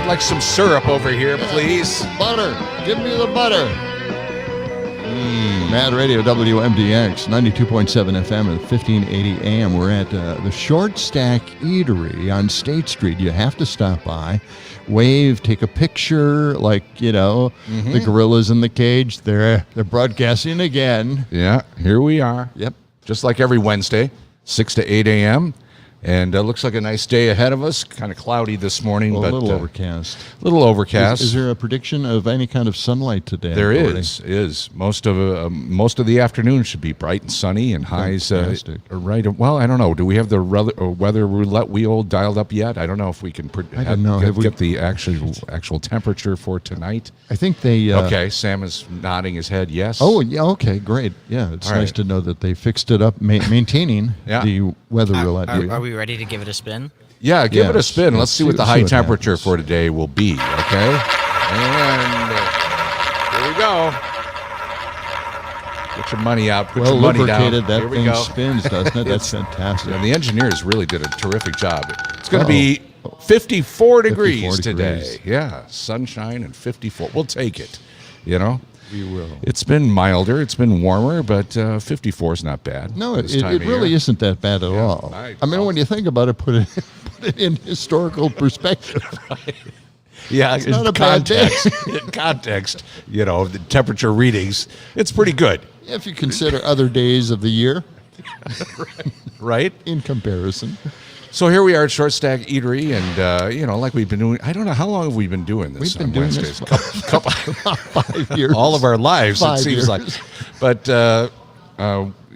like some syrup over here, please. Butter. Give me the butter. Mad Radio WMDX, 92.7 FM and 1580 AM. We're at the Short Stack Eatery on State Street. You have to stop by, wave, take a picture, like, the gorillas in the cage. They're broadcasting again. Yeah, here we are. Yep. Just like every Wednesday, 6 to 8 a.m., and looks like a nice day ahead of us. Kind of cloudy this morning, but a little overcast. A little overcast. Is there a prediction of any kind of sunlight today? There is. Most of the afternoon should be bright and sunny, and highs right. Well, I don't know. Do we have the weather roulette wheel dialed up yet? I don't know if we can get the actual temperature for tonight. I think they. Okay, Sam is nodding his head. Yes. Oh yeah. Okay. Great. Yeah, it's nice to know that they fixed it up, maintaining the weather roulette wheel. Are we ready to give it a spin? Yeah, give it a spin. Let's see what the high temperature for today will be, okay? And here we go. Get your money out. Put your money down. That thing spins, doesn't it? That's fantastic. And the engineers really did a terrific job. It's going to be 54 degrees today. Yeah, sunshine and 54. We'll take it, We will. It's been milder. It's been warmer, but 54 is not bad. No, it really isn't that bad at all. I mean, when you think about it, put it in historical perspective. Right. Yeah, it's not a bad day. In context, the temperature readings, it's pretty good. If you consider other days of the year. Right? In comparison. So here we are at Short Stack Eatery, and like we've been doing. I don't know, how long have we been doing this? We've been doing Wednesdays? this couple 5 years. All of our lives, 5 it seems years. like. But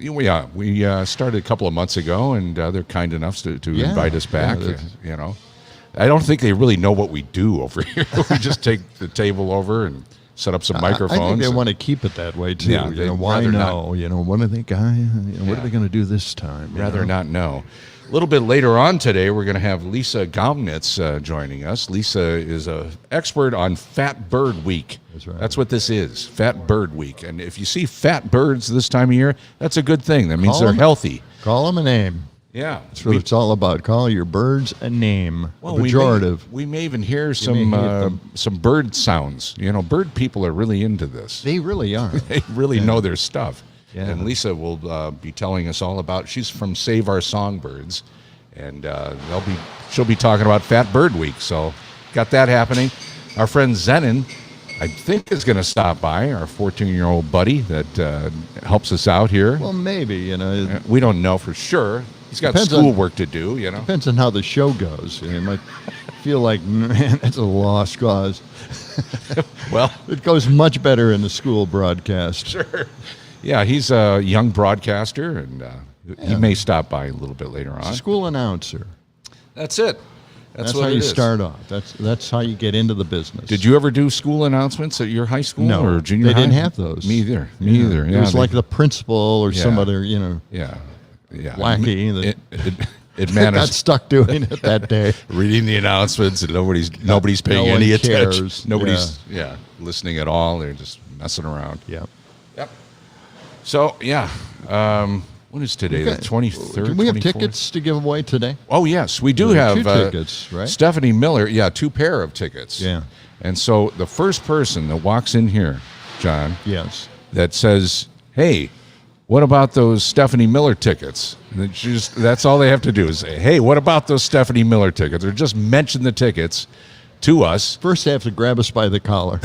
we started a couple of months ago, and they're kind enough to invite us back. I don't think they really know what we do over here. We just take the table over and set up some microphones. I think they want to keep it that way too. Yeah, why no? What are they what are they going to do this time? Rather not know. A little bit later on today, we're going to have Lisa Gaumnitz joining us. Lisa is an expert on Fat Bird Week. That's right. That's what this is, Fat Bird Week. And if you see fat birds this time of year, that's a good thing. That means they're healthy. Call them a name. Yeah. That's what it's all about. Call your birds a name. Well, pejorative. We may even hear some bird sounds. Bird people are really into this. They really are. They really know their stuff. Yeah. And Lisa will be telling us all about. She's from Save Our Songbirds, and she'll be talking about Fat Bird Week. So, got that happening. Our friend Zenon, I think, is going to stop by. Our 14-year-old buddy that helps us out here. Well, maybe we don't know for sure. He's got schoolwork to do. Depends on how the show goes. You might feel like, man, that's a lost cause. Well, it goes much better in the school broadcast. Sure. Yeah, he's a young broadcaster, and he may stop by a little bit later on. School announcer. That's it. That's how you start off. That's how you get into the business. Did you ever do school announcements at your high school or junior high? They didn't have those. Me either. Yeah, it was like the principal or some other, wacky. It managed. Got stuck doing it that day. Reading the announcements, and nobody's paying any attention. Nobody's listening at all. They're just messing around. Yep. So, what is today, the 23rd? Do we have 24th? tickets to give away today? Oh, yes, we do have 2 tickets, right? Stephanie Miller, 2 pair of tickets. Yeah. And so the first person that walks in here, John, yes, that says, hey, what about those Stephanie Miller tickets? And that's all they have to do is say, hey, what about those Stephanie Miller tickets? Or just mention the tickets to us. First they have to grab us by the collar.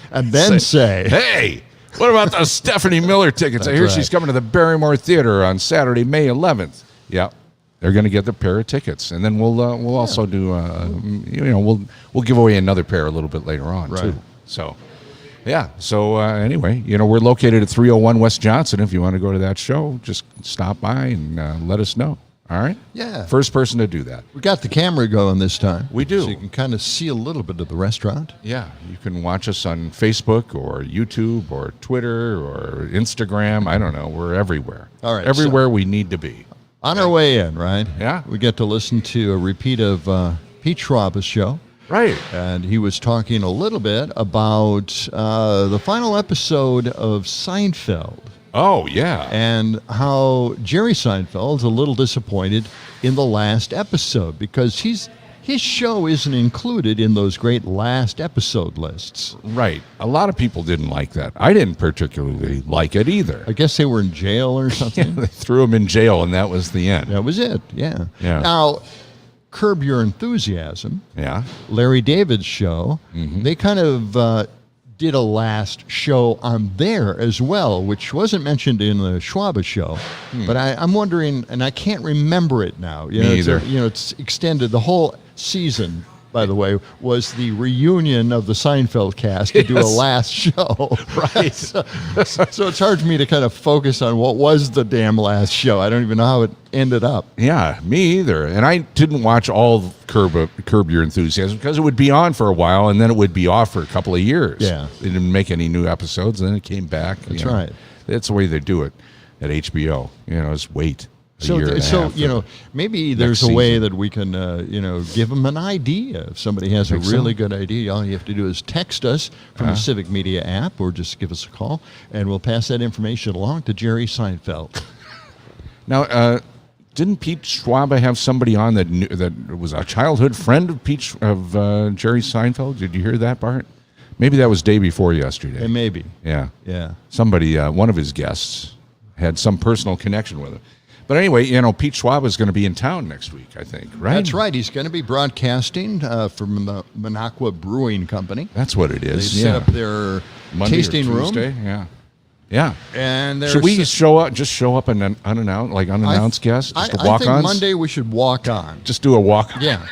And then say, hey, what about those Stephanie Miller tickets? I hear she's coming to the Barrymore Theater on Saturday, May 11th. Yeah, they're going to get the pair of tickets, and then we'll also do we'll give away another pair a little bit later on too. So, anyway, we're located at 301 West Johnson. If you want to go to that show, just stop by and let us know. All right? Yeah. First person to do that. We got the camera going this time. We do. So you can kind of see a little bit of the restaurant. Yeah. You can watch us on Facebook or YouTube or Twitter or Instagram. I don't know. We're everywhere. All right. Everywhere we need to be. On our way in, right? Yeah. We get to listen to a repeat of Pete Schwaba's show. Right. And he was talking a little bit about the final episode of Seinfeld. Oh, yeah. And how Jerry Seinfeld's a little disappointed in the last episode because he's his show isn't included in those great last episode lists. Right. A lot of people didn't like that. I didn't particularly like it either. I guess they were in jail or something. They threw him in jail, and that was the end. That was it, yeah. Yeah. Now, Curb Your Enthusiasm, Yeah. Larry David's show, they kind of did a last show on there as well, which wasn't mentioned in the Schwab show. But I'm wondering, and I can't remember it now. You know, Me either. It's extended. The whole season, by the way, was the reunion of the Seinfeld cast to do a last show. Right. so it's hard for me to kind of focus on what was the damn last show. I don't even know how it ended up. Yeah, me either. And I didn't watch all Curb Your Enthusiasm because it would be on for a while, and then it would be off for a couple of years. Yeah. They didn't make any new episodes, and then it came back. That's right. That's the way they do it at HBO. Just wait a year and a half. Maybe there's a next way season. that we can, give them an idea. If somebody has a Think so? really good idea, all you have to do is text us from the Civic Media app or just give us a call, and we'll pass that information along to Jerry Seinfeld. Now, didn't Pete Schwab have somebody on that was a childhood friend of Jerry Seinfeld? Did you hear that part? Maybe that was day before yesterday. And maybe. Yeah. Yeah. Somebody, one of his guests, had some personal connection with him. But anyway, Pete Schwab is going to be in town next week, I think, right? That's right. He's going to be broadcasting from the Minocqua Brewing Company. That's what it They is. set up their Monday tasting or room. Tuesday. Yeah. Yeah. And Should we show up and unannounced guests? Just a I walk-ons? think Monday we should walk on. Just do a walk-on. Yeah.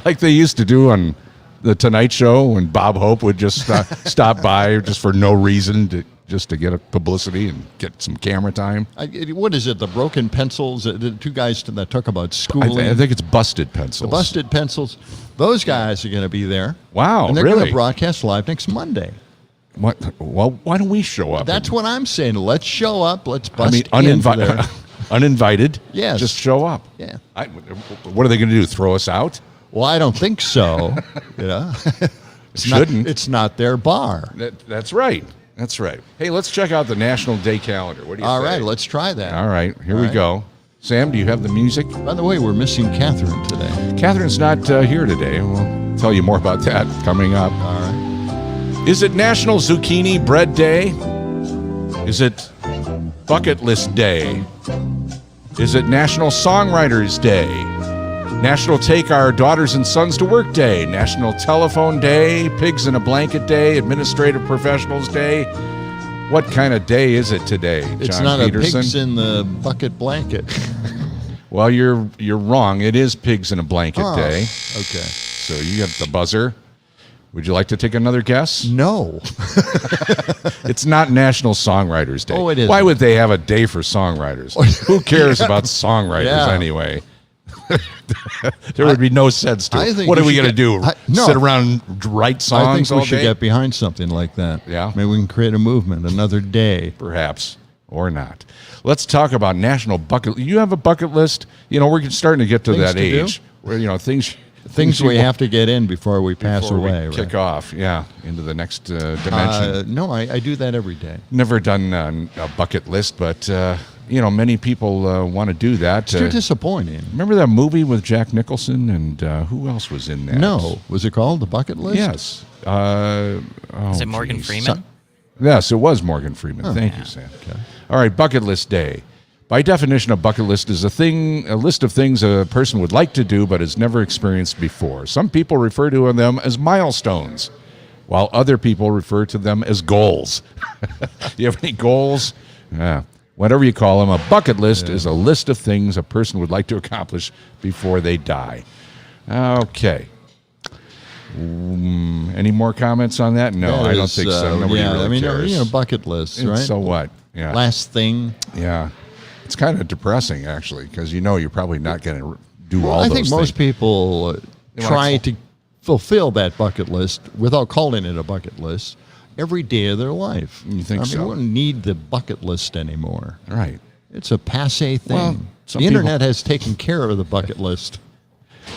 Like they used to do on the Tonight Show when Bob Hope would just stop by just for no reason just to get a publicity and get some camera time. What is it? The broken pencils? The two guys that talk about schooling. I think it's Busted Pencils. The Busted Pencils. Those guys are going to be there. Wow, and they're going really? to broadcast live next Monday. What? Well, why don't we show up? That's what I'm saying. Let's show up. Let's I bust mean, in there. uninvited. Yes. Just show up. Yeah. What are they going to do? Throw us out? Well, I don't think so. Shouldn't. It's not their bar. That's right. That's right. Hey, let's check out the National Day calendar. What do you All say? right, let's try that. All right, here All we right. go. Sam, do you have the music? By the way, we're missing Catherine today. Catherine's not here today. We'll tell you more about that coming up. All right. Is it National Zucchini Bread Day? Is it Bucket List Day? Is it National Songwriters Day? National Take Our Daughters and Sons to Work Day, National Telephone Day, Pigs in a Blanket Day, Administrative Professionals Day. What kind of day is it today, John It's not Peterson? a pigs in the bucket blanket. Well, you're wrong. It is Pigs in a Blanket Oh, Day. Okay. So you got the buzzer. Would you like to take another guess? No. It's not National Songwriters Day. Oh, it isn't. Why would they have a day for songwriters? Who cares about songwriters Yeah. anyway? There would be no sense to I it. think What we are we should going to get- do? no. Sit around and write songs I think we all should day? get behind something like that. Yeah. Maybe we can create a movement, another day. Perhaps, or not. Let's talk about national bucket. You have a bucket list? We're starting to get to Things that to do? age where, Things we have to get in before we pass before we away. Right? kick off, into the next dimension. No, I do that every day. Never done a bucket list, but many people want to do that. It's too disappointing. Remember that movie with Jack Nicholson and who else was in that? No. Was it called The Bucket List? Yes. Is it Morgan Freeman? Yes, it was Morgan Freeman. Thank you, Sam. Okay. All right, bucket list day. By definition, a bucket list is a list of things a person would like to do but has never experienced before. Some people refer to them as milestones, while other people refer to them as goals. You have any goals? Yeah. Whatever you call them, a bucket list is a list of things a person would like to accomplish before they die. Okay. Any more comments on that? No, That I don't is, think so. Nobody really cares. bucket lists, right? So what? Yeah. Last thing. Yeah. It's kind of depressing, actually, because you're probably not going to do all I those think things. most people They try wanna- to fulfill that bucket list without calling it a bucket list every day of their life. You think so? We don't need the bucket list anymore. Right. It's a passé thing. Well, some the people- internet has taken care of the bucket list.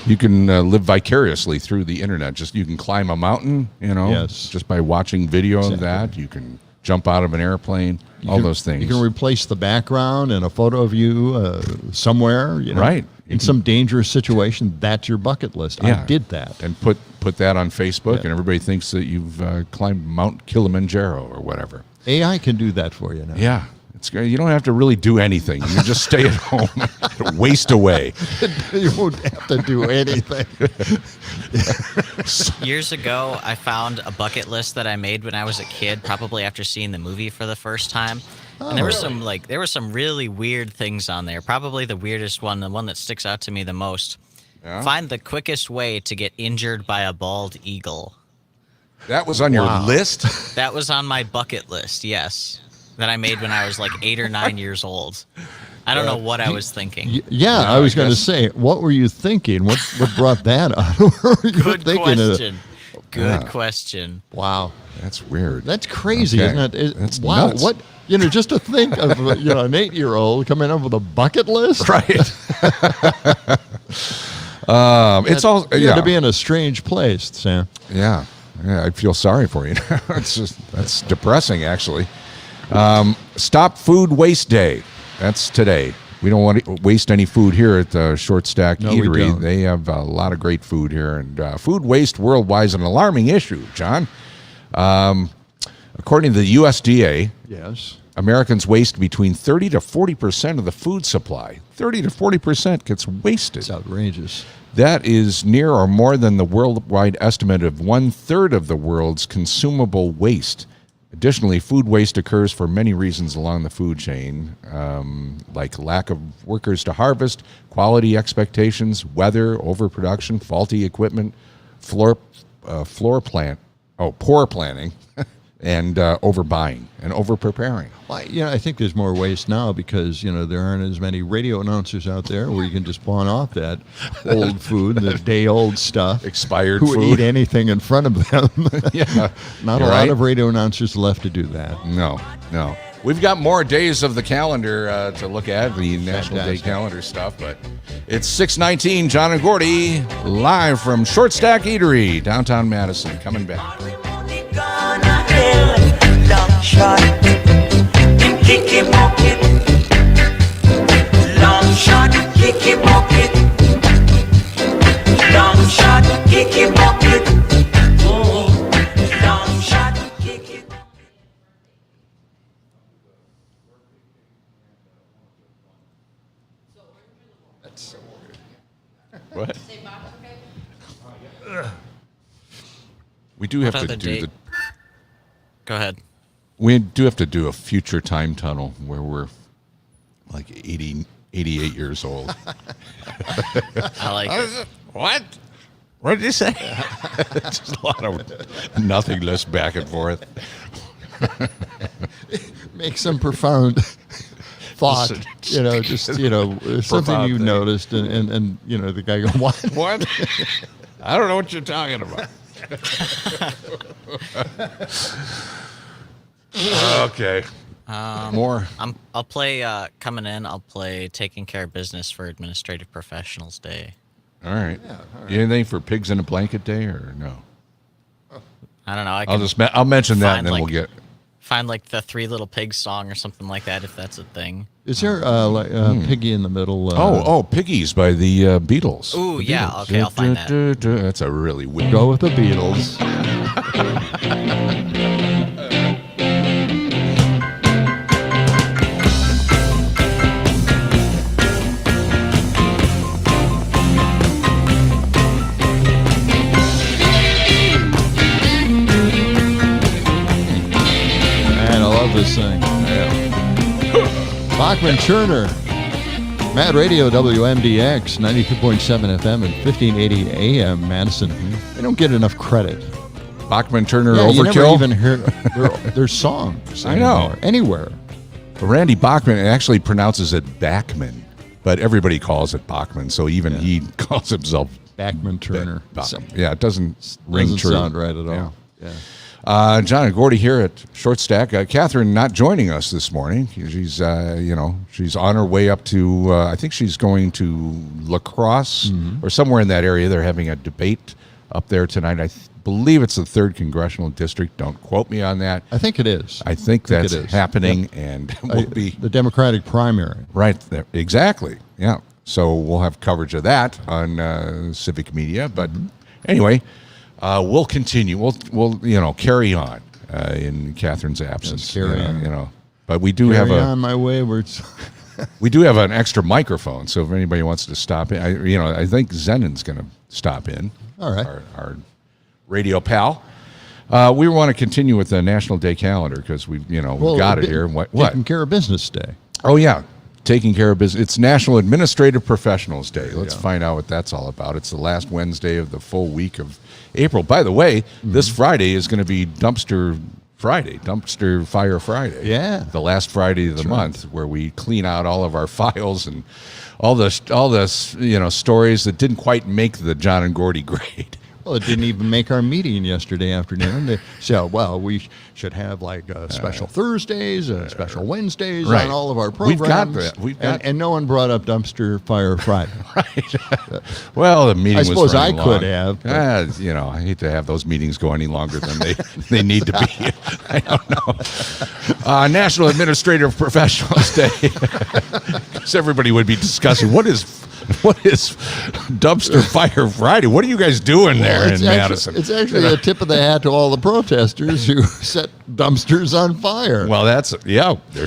You can live vicariously through the internet. You can climb a mountain, Yes. just by watching video of Exactly. that. You can jump out of an airplane, all those things. You can replace the background and a photo of you somewhere. Right. in some dangerous situation, that's your bucket list. Yeah. I did that. And put that on Facebook, Yeah. and everybody thinks that you've climbed Mount Kilimanjaro or whatever. AI can do that for you now. Yeah, it's great. You don't have to really do anything. You just stay at home, waste away. You won't have to do anything. Years ago, I found a bucket list that I made when I was a kid, probably after seeing the movie for the first time. And there were some really weird things on there. Probably the weirdest one, the one that sticks out to me the most. Yeah? Find the quickest way to get injured by a bald eagle. That was on your list? That was on my bucket list, yes. That I made when I was like 8 or 9 years old. I don't know what I was thinking. Yeah, I was going to say, what were you thinking? What brought that up? Good question. Good question. Wow. That's weird. That's crazy, Okay. isn't it? That's wow. nuts. What, just to think of, an 8-year-old coming up with a bucket list? Right. It's all You had to be in a strange place, Sam. Yeah, I feel sorry for you. That's depressing, actually. Stop Food Waste Day. That's today. We don't want to waste any food here at the Short Stack No, we Eatery. don't. They have a lot of great food here, and food waste worldwide is an alarming issue, John. According to the USDA, Yes. Americans waste between 30 to 40% of the food supply. 30 to 40% gets wasted. It's outrageous. That is near or more than the worldwide estimate of 1/3 of the world's consumable waste. Additionally, food waste occurs for many reasons along the food chain, like lack of workers to harvest, quality expectations, weather, overproduction, faulty equipment, poor planning, and overbuying and overpreparing. Well, I think there's more waste now because, there aren't as many radio announcers out there where you can just pawn off that old food, the day-old stuff. Expired who would food. eat anything in front of them. Yeah, Not you're a lot right. of radio announcers left to do that. No. We've got more days of the calendar to look at, the National Day Fantastic. calendar stuff, but it's 6:19, John and Gordy, live from Short Stack Eatery, downtown Madison, coming back. Long shot, kicky bucket. Long shot, kicky bucket. Long shot, kicky bucket. Oh, long shot, kicky bucket. That's so weird. What? We do have What to other do date? Go ahead. We do have to do a future time tunnel where we're like 88 years old. I like it. What? What did you say? Just a lot of nothingness back and forth. Make some profound thought, Listen, something profound you thing. noticed, and the guy go, what? What? I don't know what you're talking about. Okay. More. I'll play coming in. I'll play Taking Care of Business for Administrative Professionals Day. All right. Anything for Pigs in a Blanket Day or no? I don't know. I'll mention that, and find, then we'll get. Find like the Three Little Pigs song or something like that if that's a thing. Is there Piggy in the Middle? Piggies by the Beatles. Ooh, The yeah, Beatles. okay, I'll find that. That's a really weird. Go with the Beatles. Man, I love this thing. Bachman Turner, Mad Radio WMDX, 92.7 FM and 1580 AM, Madison. They don't get enough credit. Bachman Turner Yeah, you never Overkill. even hear their songs I know. anywhere. Randy Bachman actually pronounces it Bachman, but everybody calls it Bachman, so even he calls himself Bachman Turner. Bachman. Yeah, it doesn't ring Doesn't true. sound right at all. Yeah. John and Gordy here at Short Stack. Catherine not joining us this morning. She's, she's on her way up to. I think she's going to La Crosse or somewhere in that area. They're having a debate up there tonight. I believe it's the 3rd Congressional District. Don't quote me on that. I think it is. I think that's it is. happening, and will be The Democratic primary. right there. Exactly. Yeah. So we'll have coverage of that on civic media. But anyway, we'll continue. We'll carry on in Catherine's absence. Yes, carry on. But we do Carry have on my wayward. we do have an extra microphone. So if anybody wants to stop in, I think Zenin's going to stop in. All right. Our radio pal. We want to continue with the National Day calendar because we've got it here. What? Taking care of business day. Oh yeah, taking care of business. It's National Administrative Professionals Day. Let's find out what that's all about. It's the last Wednesday of the full week of April. By the way, this Friday is going to be Dumpster Fire Friday. Yeah. The last Friday of the month, where we clean out all of our files and all the stories that didn't quite make the John and Gordy grade. Well, it didn't even make our meeting yesterday afternoon. They said, well, we should have like special Thursdays, special Wednesdays Right. on all of our programs. We've got that. And no one brought up Dumpster Fire Friday. Right. Well, the meeting I was suppose I running could long. have, but- I hate to have those meetings go any longer than they need to be. I don't know. National Administrative Professionals Day. Because everybody would be discussing what is Dumpster Fire Friday? What are you guys doing there in Madison? It's actually a tip of the hat to all the protesters who set dumpsters on fire. Well, there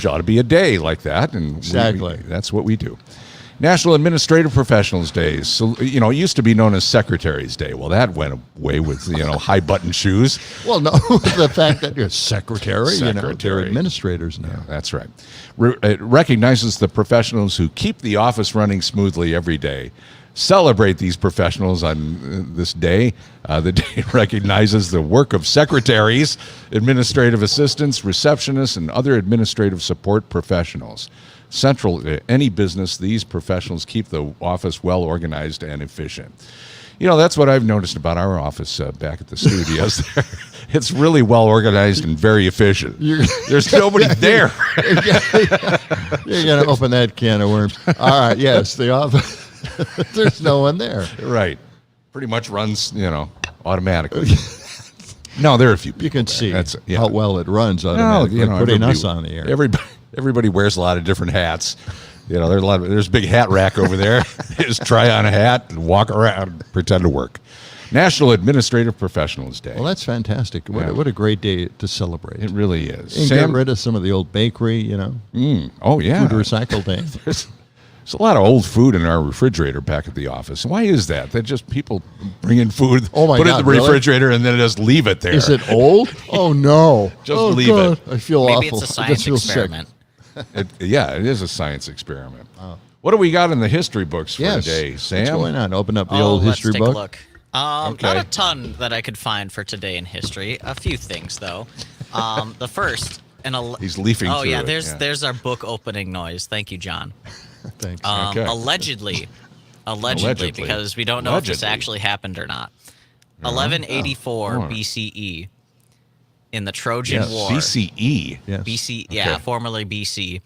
ought to be a day like that, and Exactly. that's what we do. National Administrative Professionals Day. So, it used to be known as Secretary's Day. Well, that went away with high button shoes. Well, no, the fact that you're secretary, they're Secretary. administrators now. That's right. It recognizes the professionals who keep the office running smoothly every day. Celebrate these professionals on this day. The day recognizes the work of secretaries, administrative assistants, receptionists, and other administrative support professionals. Central to any business, these professionals keep the office well organized and efficient. That's what I've noticed about our office back at the studios. It's really well organized and very efficient. There's nobody there. You're going to open that can of worms. All right, yes, the office. There's no one there. Right. Pretty much runs, automatically. No, there are a few people. You can there. see how well it runs automatically, putting us on the air. Everybody wears a lot of different hats. There's a big hat rack over there. They just try on a hat and walk around and pretend to work. National Administrative Professionals Day. Well, that's fantastic. What a great day to celebrate. It really is. And get rid of some of the old bakery, Oh, yeah. food recycle day. There's a lot of old food in our refrigerator back at the office. Why is that? That just people bring in food, Oh my put it in God, the really? refrigerator, and then just leave it there. Is it old? Oh, no. Just oh, leave God. it. I feel Maybe awful. it's a I just science feel sick. experiment. It is a science experiment. What do we got in the history books for Yes. today, Sam? What's going on? Open up the old history let's book. take a look. Okay. Not a ton that I could find for today in history. A few things though. The first, He's leafing Oh through yeah, it, there's our book opening noise. Thank you, John. Thanks. Okay. Allegedly, Allegedly. because we don't know if this Allegedly. actually happened or not. 1184 BCE in the Trojan Yes. War. BCE. Yes. BC, yeah, Okay. formerly BC.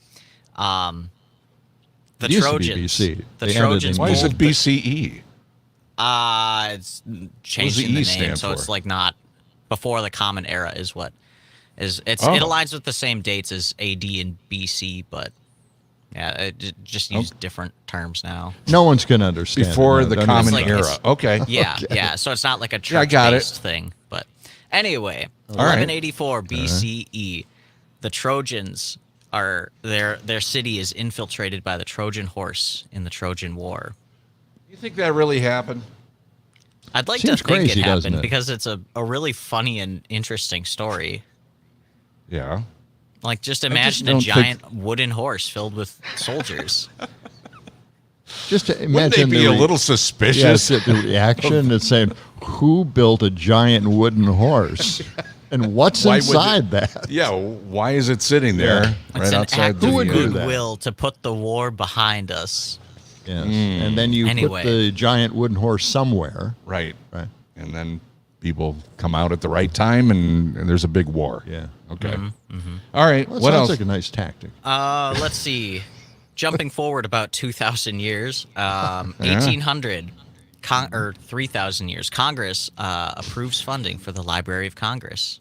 The It used to be Trojans. BC. The They added Trojans. in Why is pulled it the- BCE? It's changed the in the E name, stand so it's for? like not before the Common Era is what is. It Oh. aligns with the same dates as AD and BC, but yeah, just use different terms now. No one's going to understand. Before it. the No, Common like Era. it's- Okay. Yeah, yeah. So it's not like a Yeah, I got it. church-based thing, but anyway, right. 1184 BCE, the Trojans are their city is infiltrated by the Trojan horse in the Trojan War. You think that really happened? I'd like Seems to think crazy, it doesn't happened it? because it's a really funny and interesting story. Yeah. Like, just imagine a don't giant wooden horse filled with soldiers. Just to Wouldn't imagine they be a little Yes, suspicious? the reaction is saying, who built a giant wooden horse? And what's Why would inside that? Yeah, why is it sitting there Yeah. right It's an outside act the of would do that? goodwill to put the war behind us. Yes. And then you Anyway. put the giant wooden horse somewhere. Right. Right. And then people come out at the right time and there's a big war. Yeah. Okay. All right. Well, it what sounds else? like a nice tactic. Let's see. Jumping forward about 2,000 years, 1800, or 3,000 years, Congress approves funding for the Library of Congress.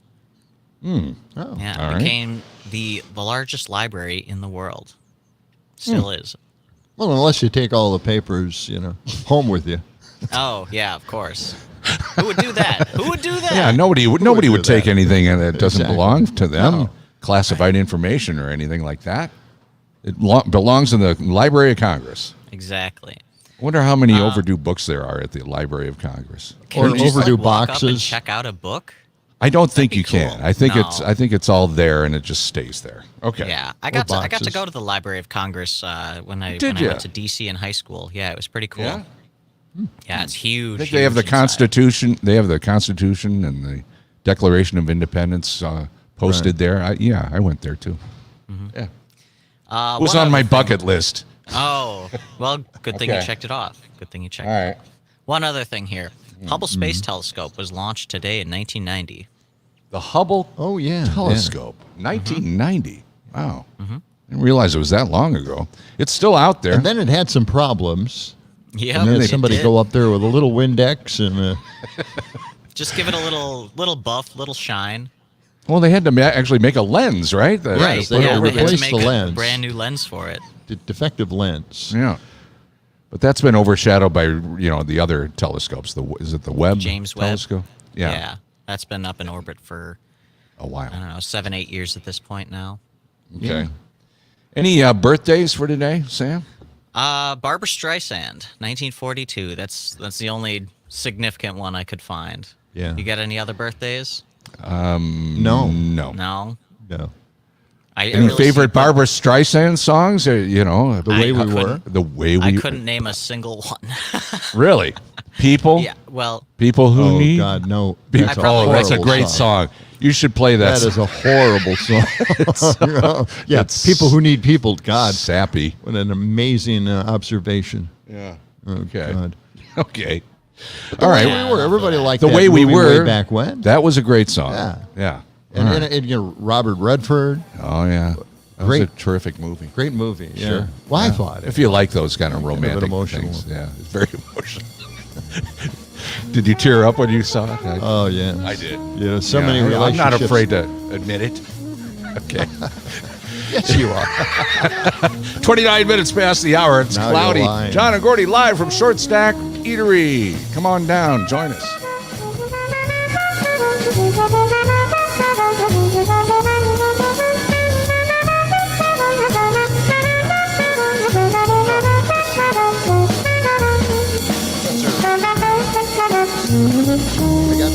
Oh. Yeah, All it right. became the largest library in the world. Still is. Well, unless you take all the papers, home with you. Oh, yeah, of course. Who would do that? Who would do that? Yeah, nobody would do take that? anything that doesn't Exactly. belong to them, No. classified information or anything like that. It belongs in the Library of Congress. Exactly. I wonder how many overdue books there are at the Library of Congress. Can Or you just, overdue walk up and boxes. check out a book? I don't think be you can. cool. I think No. it's all there and it just stays there. Okay. Yeah, I got to boxes. go to the Library of Congress when I Did ya? went to DC in high school. Yeah, it was pretty cool. Yeah? Yeah, it's huge. I think they have the huge inside. Constitution. They have the Constitution and the Declaration of Independence posted there. I went there too. Yeah, it was one on my other thing- bucket list. Oh, well, good thing you Okay. checked it off. Good thing you checked All it right. off. One other thing here. Hubble Mm-hmm. Space Telescope was launched today in 1990. The Hubble Oh, yeah. telescope, 1990. Wow, I didn't realize it was that long ago. It's still out there. And then it had some problems. Yeah, And then it somebody did. go up there with a little Windex and Just give it a little buff, little shine. Well, they had to actually make a lens, right? Yes, Right. they Yeah, had they to had to replace make the a lens. brand new lens for it. defective lens. Yeah. But that's been overshadowed by the other telescopes. Is it the Webb James Webb. telescope? Yeah. That's been up in orbit for A while. I don't know 7-8 years at this point now. Okay. Any birthdays for today, Sam? Barbara Streisand, 1942. That's the only significant one I could find. Yeah. You got any other birthdays? No. No. No. No. Any favorite Barbara Streisand songs? The The way we couldn't- were. The way we I couldn't name a single one. really people. Yeah. Well, People who Oh, need. God, no. Be- That's that's a horrible great song. You should play that. That is a horrible song. Yeah, it's people who need people. God, sappy. what an amazing observation. Yeah. Oh, Okay. God. Okay. The All way right. we were. Everybody liked The that way we movie were way back when. That was a great song. Yeah. Yeah. and, All right. and Robert Redford, Oh yeah. That Great. was a terrific movie. great movie. Yeah. Sure. Well, I Yeah. thought If you like those kind of romantic emotional. things, yeah, it's very emotional. Did you tear up when you saw it? Oh yeah. I did. So many I'm relationships. not afraid to admit it. Okay. Yes, you are. 29 minutes past the hour. It's Now you're cloudy. lying. John and Gordy live from Short Stack Eatery. Come on down. Join us.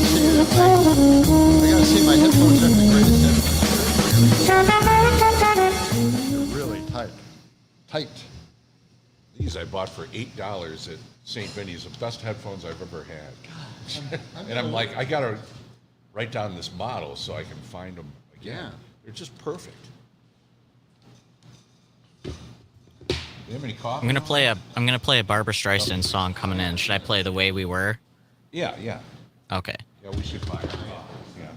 I got to see my headphones have the greatest headphones. They're really tight. Tight. These I bought for $8 at St. Vinny's. The best headphones I've ever had. And I'm like, I got to write down this model so I can find them again. Yeah. They're just perfect. Do you have any coffee? I'm gonna play a Barbara Streisand song coming in. Should I play "The Way We Were"? Yeah. Okay. Yeah, we should buy it. Yeah.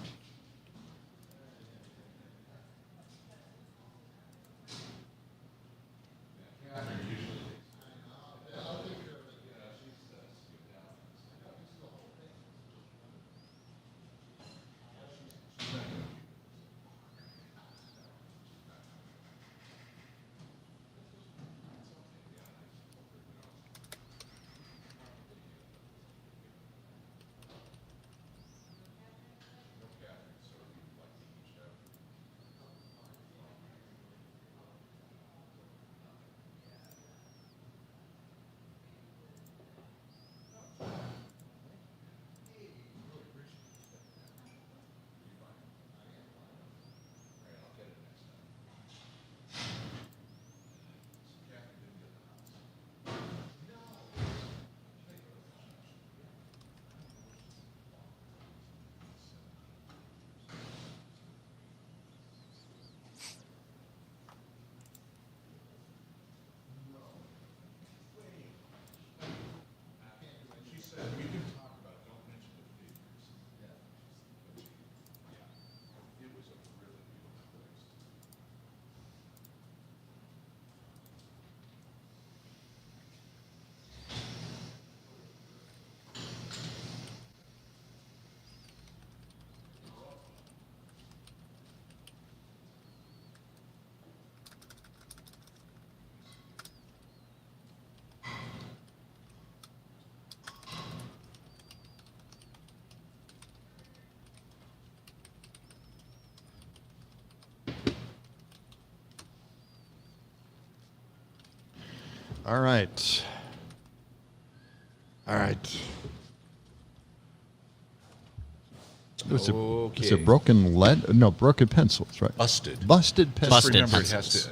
All right. It's a broken lead? No, broken pencils, right? Busted. Busted pencils. Busted Remember, pencils. it has to.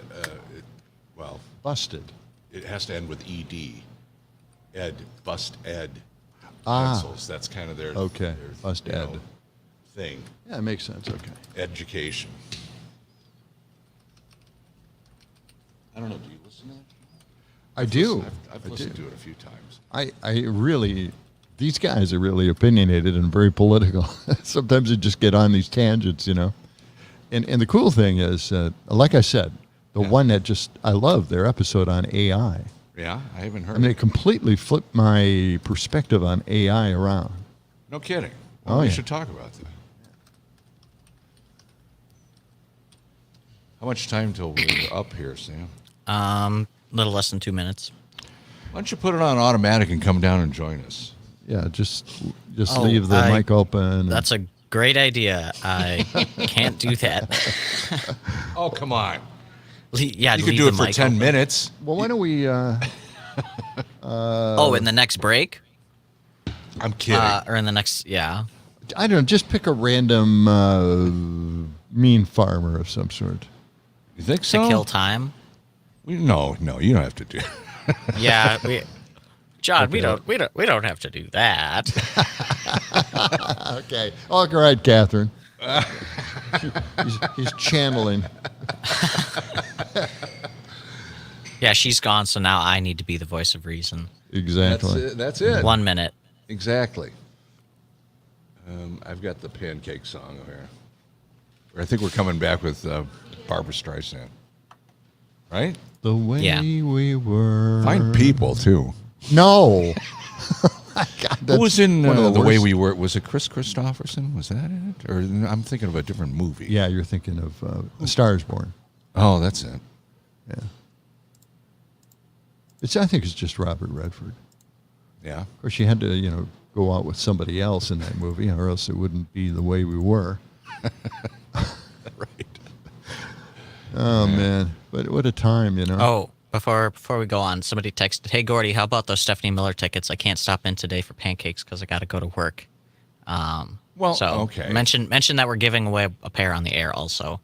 Busted. It has to end with ed. Ed, bust ed. Ah. Pencils. That's kind of their Okay. Bust you ed. know, thing. Yeah, it makes sense. Okay. Education. I don't know. Do you listen to that? I do. I've listened to it a few times. I really, these guys are really opinionated and very political. Sometimes they just get on these tangents, you know. And the cool thing is, like I said, the one that I love their episode on AI. Yeah, I haven't heard. I mean, it completely flipped my perspective on AI around. No kidding. Well, Oh, we yeah. should talk about that. How much time till we're up here, Sam? Little less than 2 minutes. Why don't you put it on automatic and come down and join us? Yeah, just Oh, leave the mic open. and- That's a great idea. I can't do that. Oh, come on. Yeah, You could leave do the it for mic 10 open. minutes. well, why don't we? Oh, in the next break? I'm kidding. Or in the next, yeah. I don't know. Just pick a random mean farmer of some sort. You think To so? kill time. No, you don't have to do it. Yeah, John, we don't have to do that. Okay. All right, Catherine. he's channeling. Yeah, she's gone, so now I need to be the voice of reason. Exactly. That's it. 1 minute. Exactly. I've got the pancake song over here. I think we're coming back with Barbra Streisand. Right? The way Yeah. we were. Fine people, too. No. My God, Who that's was in one of The Way worst- We Were? Was it Chris Christopherson? Was that it? Or I'm thinking of a different movie. Yeah, you're thinking of A Star Is Born. Oh, that's it. Yeah. I think it's just Robert Redford. Yeah. Of course, she had to, go out with somebody else in that movie, or else it wouldn't be The Way We Were. Right. Oh, man. But what a time, Oh, before we go on, somebody texted, "Hey Gordy, how about those Stephanie Miller tickets? I can't stop in today for pancakes because I got to go to work." Well, so okay. mention that we're giving away a pair on the air also.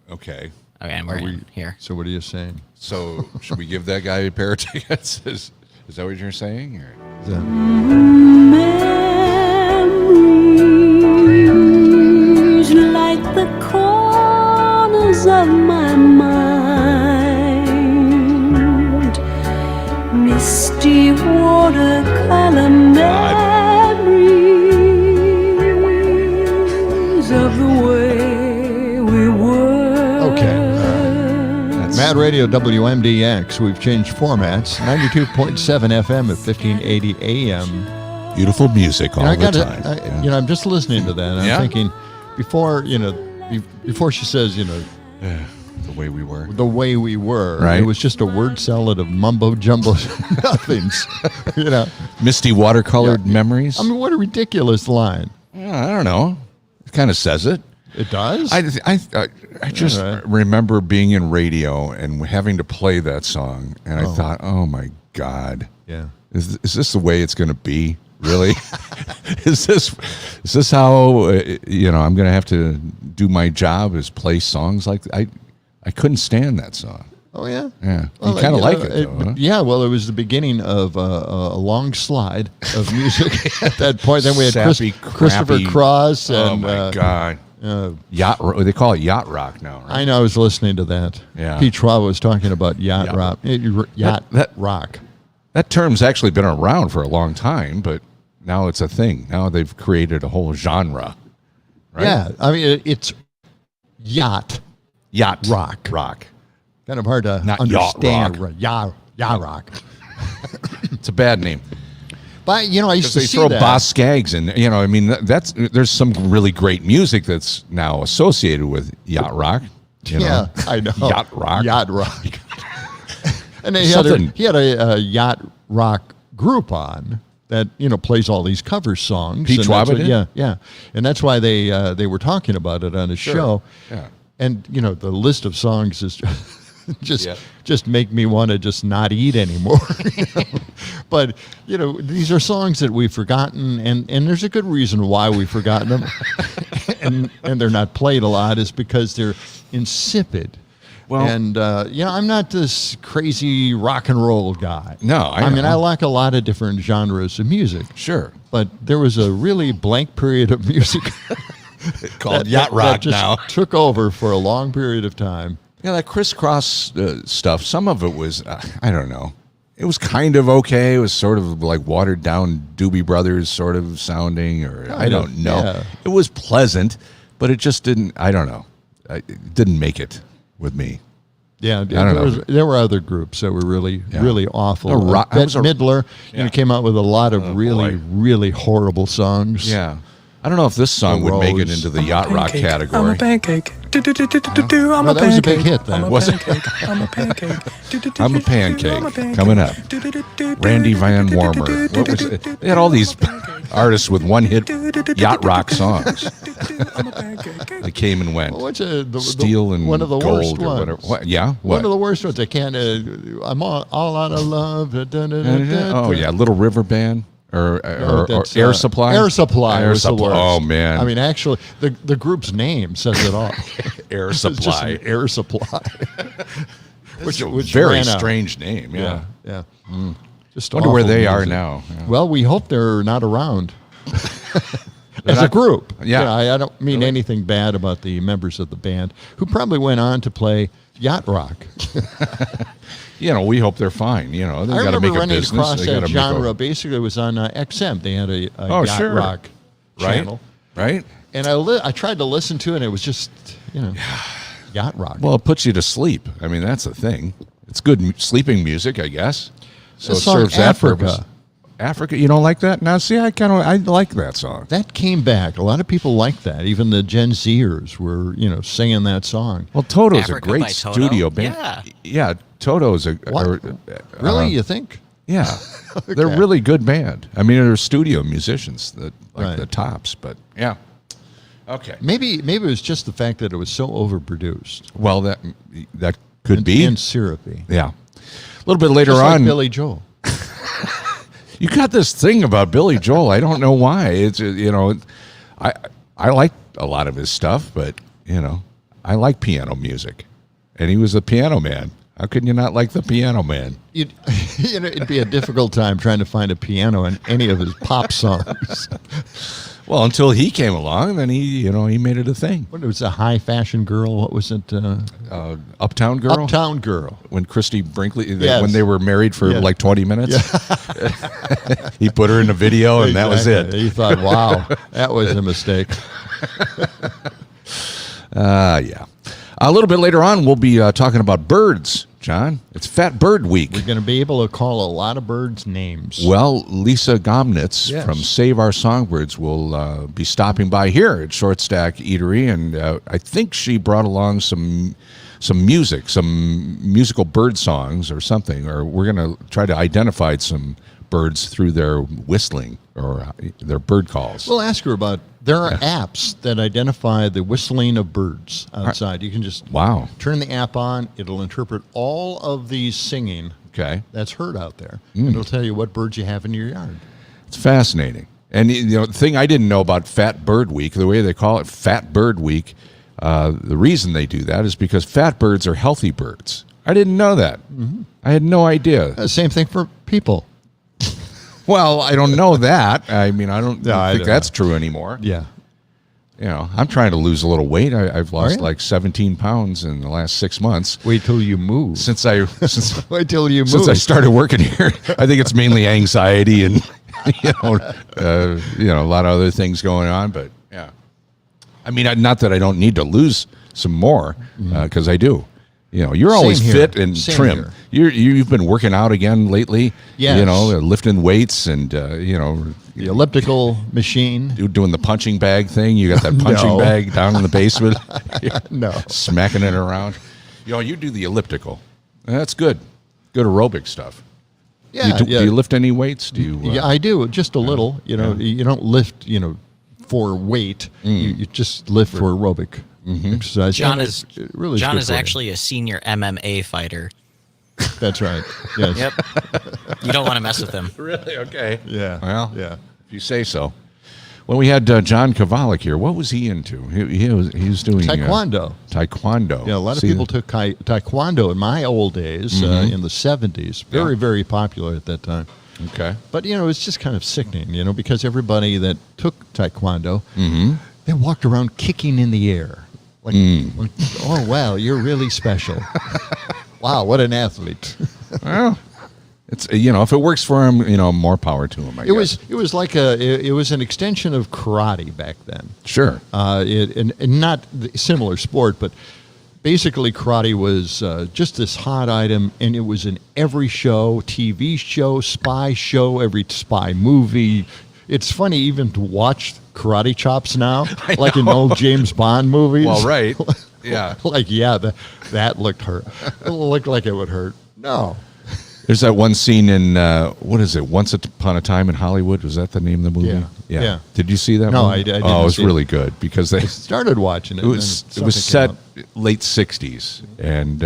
Okay. Okay, and we're in here. So what are you saying? So should we give that guy a pair of tickets? Is that what you're saying? Or? Is that- Memories like the corners of my mind, misty watercolor memories of the way we were. Okay. Mad Radio WMDX. We've changed formats. 92.7 FM at 1580 AM. Beautiful music all the time. Yeah. I'm just listening to that. And Yeah? I'm thinking, before she says, The Way We Were. the way we were, Right. it was just a word salad of mumbo jumbo nothings. Misty watercolored memories. I mean, what a ridiculous line. Yeah, I don't know. It kind of says it. It does? I just All right. remember being in radio and having to play that song, and I thought, oh my God, yeah. is this the way it's going to be? Really? is this how I'm going to have to do my job? Is play songs like I couldn't stand that song. Oh, yeah? Yeah, Well, you kind of like it, though, huh? Yeah, well, it was the beginning of a long slide of music at that point. Then we had Sappy, Christopher crappy- Cross. And, Oh my God. Yacht. They call it yacht rock now, right? I know. I was listening to that. Yeah. Pete Schwab was talking about yacht rock. Yacht That- rock. That term's actually been around for a long time, but now it's a thing. Now they've created a whole genre. Right? Yeah, I mean it's yacht Yacht rock. Rock. Kind of hard to Not yacht understand. rock. Yacht rock. It's a bad name. But I used Because to they see throw that. Boss Skaggs in. I mean, there's some really great music that's now associated with yacht rock. Yeah, I know. Yacht rock. Yacht rock. And then Something. he had a yacht rock group on that plays all these cover songs. Pete and Schwab that's what- did? Yeah, and that's why they were talking about it on his show. Yeah. And the list of songs is just make me want to just not eat anymore. But these are songs that we've forgotten, and there's a good reason why we've forgotten them, and they're not played a lot is because they're insipid. Well, and I'm not this crazy rock and roll guy. No, I mean I like a lot of different genres of music. Sure, but there was a really blank period of music called yacht rock that just now. Took over for a long period of time. Yeah, that crisscross stuff. Some of it was I don't know. It was kind of okay. It was sort of like watered down Doobie Brothers sort of sounding, or I don't know. Yeah. It was pleasant, but it just didn't. I don't know. It didn't make it with me. Yeah, know. There were other groups that were really awful. Bette Midler came out with a lot of really horrible songs. Yeah. I don't know if this song would make it into the yacht rock category. I'm a pancake. I'm Well, that was a big hit then. Was it? I'm a pancake. I'm a pancake. Coming up. Randy Van Warmer. What was it? They had all these artists with one-hit yacht rock songs. They came and went. What's Steel and one of the worst Gold or ones. whatever. What? Yeah? What? One of the worst ones. I can't. I'm all out of love. Oh, yeah. Little River Band. Or Air Supply? Air Supply was the worst. Oh, man. I mean, actually, the group's name says it all. Air It's just Supply. an Air Supply. Which which very ran out. strange name, yeah. Yeah. Just Wonder where awful they are music. now. Yeah. Well, we hope they're not around. As a group. Yeah. I don't mean anything bad about the members of the band who probably went on to play yacht rock. We hope they're fine. They've I got to remember make a running business. across They that gotta genre. Basically, it was on XM. They had a yacht sure. rock Right? channel. Right? And I tried to listen to it, and it was just, yacht rock. Well, it puts you to sleep. I mean, that's the thing. It's good sleeping music, I guess. So The it song serves that Africa. purpose. Africa, you don't like that? Now, see, I like that song. That came back. A lot of people like that. Even the Gen Zers were, singing that song. Well, Toto's Africa a great by Toto? studio band. Yeah, Toto's a What? Really? You think? Yeah, they're a really good band. I mean, they're studio musicians, Right. the tops. But yeah, okay. Maybe it was just the fact that it was so overproduced Well, that could be. and syrupy. Yeah, a little bit later Just like on, Billy Joel. you got this thing about Billy Joel. I don't know why. It's I like a lot of his stuff, but I like piano music, and he was a piano man. How can you not like the piano man? It'd be a difficult time trying to find a piano in any of his pop songs. Well, until he came along, then he made it a thing. What was a high fashion girl? What was it? Uptown Girl. Uptown Girl. When Christy Brinkley, Yes. when they were married for Yeah. like 20 minutes, he put her in a video, and that was Exactly. it. He thought, wow, that was a mistake. Yeah. A little bit later on, we'll be talking about birds, John. It's Fat Bird Week. We're going to be able to call a lot of birds names. Well, Lisa Gomnitz Yes. from Save Our Songbirds will be stopping by here at Short Stack Eatery, and I think she brought along some music, some musical bird songs or something, or we're going to try to identify some birds through their whistling or their bird calls. We'll ask her about. There are apps that identify the whistling of birds outside. You can just Wow. turn the app on. It'll interpret all of the singing Okay. that's heard out there. And it'll tell you what birds you have in your yard. It's fascinating. And the thing I didn't know about Fat Bird Week, the way they call it Fat Bird Week, the reason they do that is because fat birds are healthy birds. I didn't know that. I had no idea. Same thing for people. Well, I don't know that. I mean, I don't I think don't that's true anymore. Yeah. I'm trying to lose a little weight. I've lost you? like 17 pounds in the last 6 months. Wait till you move. Since Wait till you move. since I started working here, I think it's mainly anxiety and a lot of other things going on. But yeah, I mean, not that I don't need to lose some more because I do. You're always Same here. fit and Same trim. You've been working out again lately. Yes. Lifting weights and the elliptical machine. doing the punching bag thing. You got that punching No. bag down in the basement. No. Smacking it around. You do the elliptical. That's good. Good aerobic stuff. Yeah. Do you lift any weights? Do you? Yeah, I do. Just a little. You don't lift, for weight. You just lift for aerobic exercise. John And is it really John good is for you. actually a senior MMA fighter. That's right. Yes. Yep. You don't want to mess with him. Really? Okay. Yeah. Well, yeah. if you say so. Well, we had John Kovalik here. What was he into? He was doing Taekwondo. Taekwondo. Yeah, a lot of people took taekwondo in my old days in the 70s. Very, very popular at that time. Okay. But, it's just kind of sickening, because everybody that took taekwondo, they walked around kicking in the air. Like, oh, wow, you're really special. Wow, what an athlete. Well, it's if it works for him, more power to him. I guess. It was like it was an extension of karate back then. Sure. And not the similar sport, but basically karate was just this hot item, and it was in every show, TV show, every spy movie. It's funny even to watch karate chops now, like in old James Bond movies. Well, right. Yeah. That looked hurt. It looked like it would hurt. No. There's that one scene in what is it? Once Upon a Time in Hollywood. Was that the name of the movie? Yeah. Did you see that? No, one? I didn't. Oh, it was see really it. good because they Started watching it. it was set late '60s, and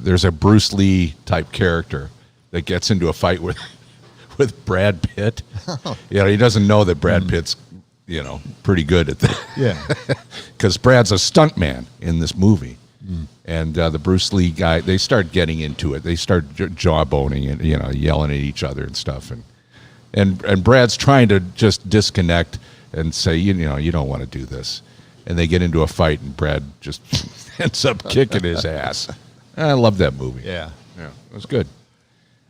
there's a Bruce Lee type character that gets into a fight with Brad Pitt. He doesn't know that Brad Pitt's pretty good at that. Yeah. Because Brad's a stuntman in this movie. And the Bruce Lee guy, they start getting into it. They start jawboning and yelling at each other and stuff. And Brad's trying to just disconnect and say, you don't want to do this. And they get into a fight, and Brad just ends up kicking his ass. I love that movie. Yeah. It was good.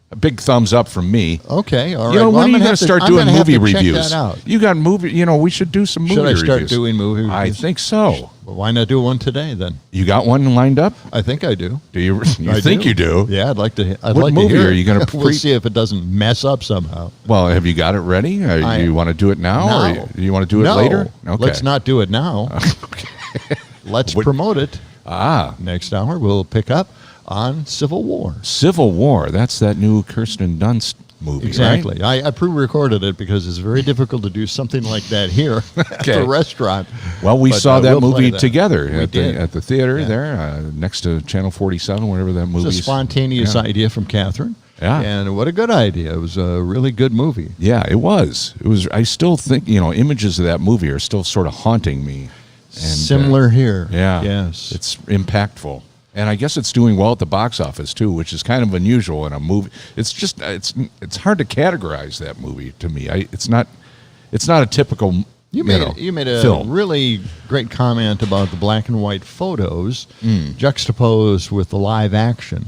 A big thumbs up from me. Okay, all right. When Well, are you I'm going to start I'm doing gonna have movie to check reviews? that out. You got movie. We should do some movie reviews. Should I start doing movie reviews? I think so. Well, why not do one today then? You got one lined up? I think I do. Do you? You I think you do? Yeah, I'd like to. I'd What like movie to hear are you it. gonna We'll see if it doesn't mess up somehow. Well, have you got it ready? Or do you want to do it now, No. or do you want to do it No. later? Okay. Let's not do it now. Let's promote it. Next hour we'll pick up on Civil War. Civil War. That's that new Kirsten Dunst movie, Exactly. right? I pre-recorded it because it's very difficult to do something like that here at the restaurant. Well, we But, saw that we'll play movie that. together We at did. the theater Yeah. there next to Channel 47, whatever that movie It's is. a spontaneous idea from Catherine. Yeah. And what a good idea. It was a really good movie. Yeah, it was. It was. I still think images of that movie are still sort of haunting me. And, Similar here. Yeah. Yes. It's impactful. And I guess it's doing well at the box office too, which is kind of unusual in a movie. It's just it's hard to categorize that movie to me. It's not a typical You made a film. really great comment about the black and white photos juxtaposed with the live action.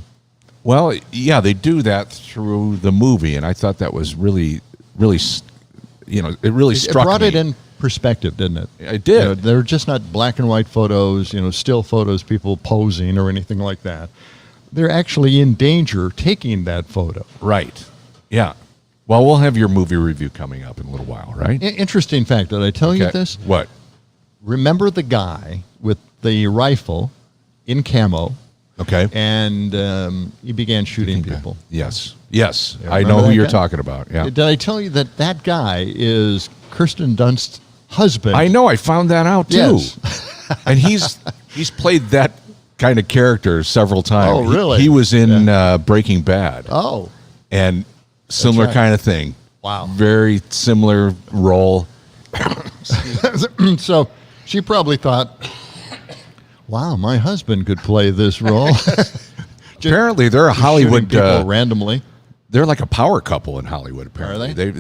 Well, yeah, they do that through the movie, and I thought that was really, really, it really struck It brought me. it in perspective, didn't it? It did. They're just not black and white photos, still photos, people posing or anything like that. They're actually in danger taking that photo. Right. Yeah. Well, we'll have your movie review coming up in a little while, right? Interesting fact. Did I tell you this? What? Remember the guy with the rifle in camo? Okay. And he began shooting people. Yes. Yeah, I know remember who that you're guy? talking about. Yeah. Did I tell you that guy is Kirsten Dunst's husband? I know. I found that out too. Yes. And he's played that kind of character several times. Oh, really? He was in Breaking Bad. Oh. And similar right. kind of thing. Wow. Very similar role. So she probably thought, wow, my husband could play this role. Apparently, they're a Shooting Hollywood. people randomly. They're like a power couple in Hollywood. Apparently, Are they?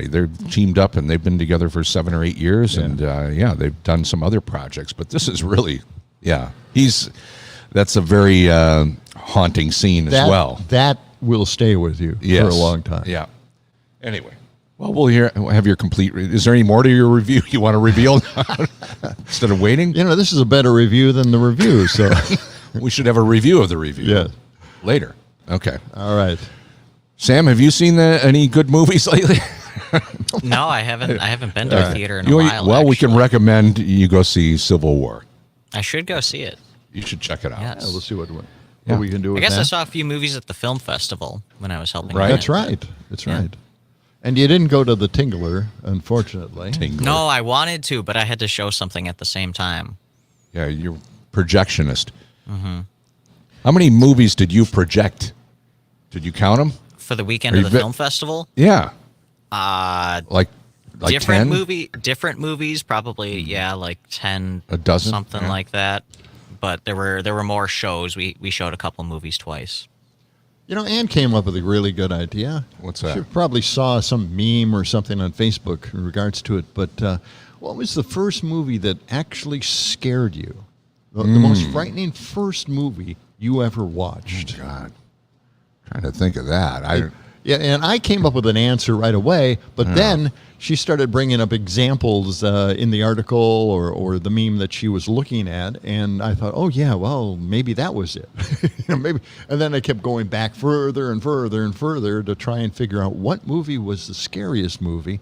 They're teamed up and they've been together for 7 or 8 years, and they've done some other projects. But this is really, that's a very haunting scene as well. That will stay with you Yes. for a long time. Yeah. Anyway, well, we'll have your complete. Is there any more to your review you want to reveal instead of waiting? This is a better review than the review. So, We should have a review of the review. Yeah. Later. Okay. all right. Sam, have you seen any good movies lately? No, I haven't. I haven't been to a theater in a You- while. well, we can actually. recommend you go see Civil War. I should go see it. You should check it out. Yes. We'll see what Yeah. we can do I with guess that. I saw a few movies at the film festival when I was helping. Right. run That's it. right. That's Yeah. right. And you didn't go to the Tingler, unfortunately. Tingler. No, I wanted to, but I had to show something at the same time. Yeah, you're projectionist. Mm-hmm. How many movies did you project? Did you count them? For the weekend of the film festival? Yeah. Like different 10? different movies, probably, like 10. A dozen? Something like that. But there were more shows. We showed a couple movies twice. You know, Ann came up with a really good idea. What's that? She probably saw some meme or something on Facebook in regards to it. But what was the first movie that actually scared you? The most frightening first movie you ever watched? Oh, God. Trying to think of that. Yeah, and I came up with an answer right away, but then she started bringing up examples in the article or the meme that she was looking at, and I thought, oh yeah, well maybe that was it, maybe. And then I kept going back further and further and further to try and figure out what movie was the scariest movie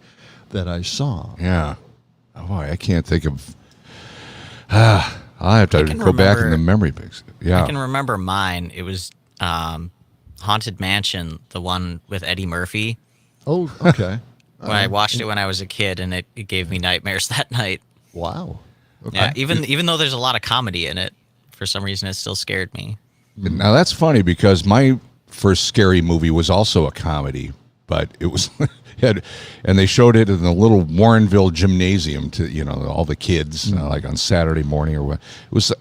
that I saw. Yeah. Oh boy, I can't think of. I'll have to go back in the memory banks. Yeah. I can remember mine. It was Haunted Mansion, the one with Eddie Murphy. Oh, okay. When I watched it when I was a kid, and it gave me nightmares that night. Wow. Okay. Yeah, even though there's a lot of comedy in it, for some reason it still scared me. Now that's funny because my first scary movie was also a comedy, but it was and they showed it in the little Warrenville gymnasium to all the kids like on Saturday morning or what.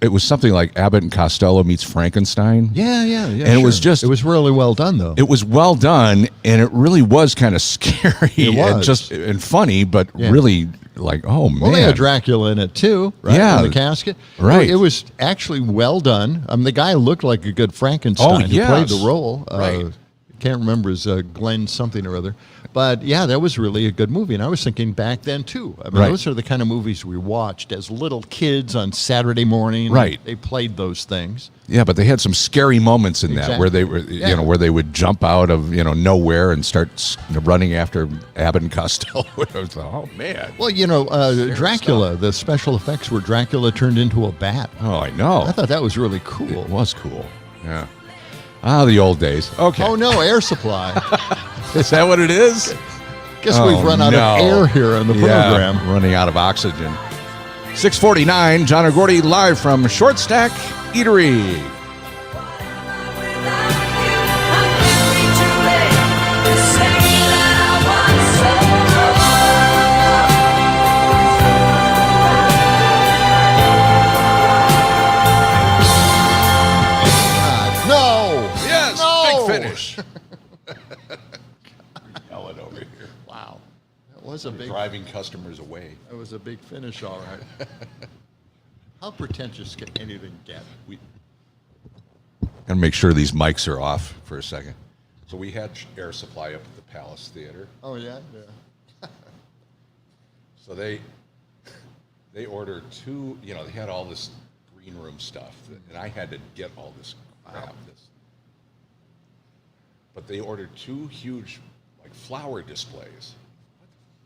It was something like Abbott and Costello meets Frankenstein. Yeah. And it was it was really well done though. It was well done, and it really was kind of scary. It was. and funny, but really like, oh man. Well, they had Dracula in it too, right? Yeah, in the casket, right. It was actually well done. The guy looked like a good Frankenstein. Oh, Who played the role. Right. Can't remember his Glenn something or other, but yeah, that was really a good movie. And I was thinking back then too. I mean, those are the kind of movies we watched as little kids on Saturday morning. Right. They played those things. Yeah, but they had some scary moments in that where they were, where they would jump out of nowhere and start running after Abbott and Costello. I was like, oh man. Well, Dracula, the special effects where Dracula turned into a bat. Oh, I know. I thought that was really cool. It was cool. Yeah. The old days. Okay. Oh no, air supply. Is that what it is? Guess we've run out of air here on the program. Running out of oxygen. 6:49, John and Gordy live from Short Stack Eatery. Finish. Yell it over here. Wow. That was a big driving customers away. That was a big finish, all right. How pretentious can anything get? Gotta make sure these mics are off for a second. So we had air supply up at the Palace Theater. Oh yeah? Yeah. So they ordered two, they had all this green room stuff, and I had to get all this crap. But they ordered two huge, flower displays.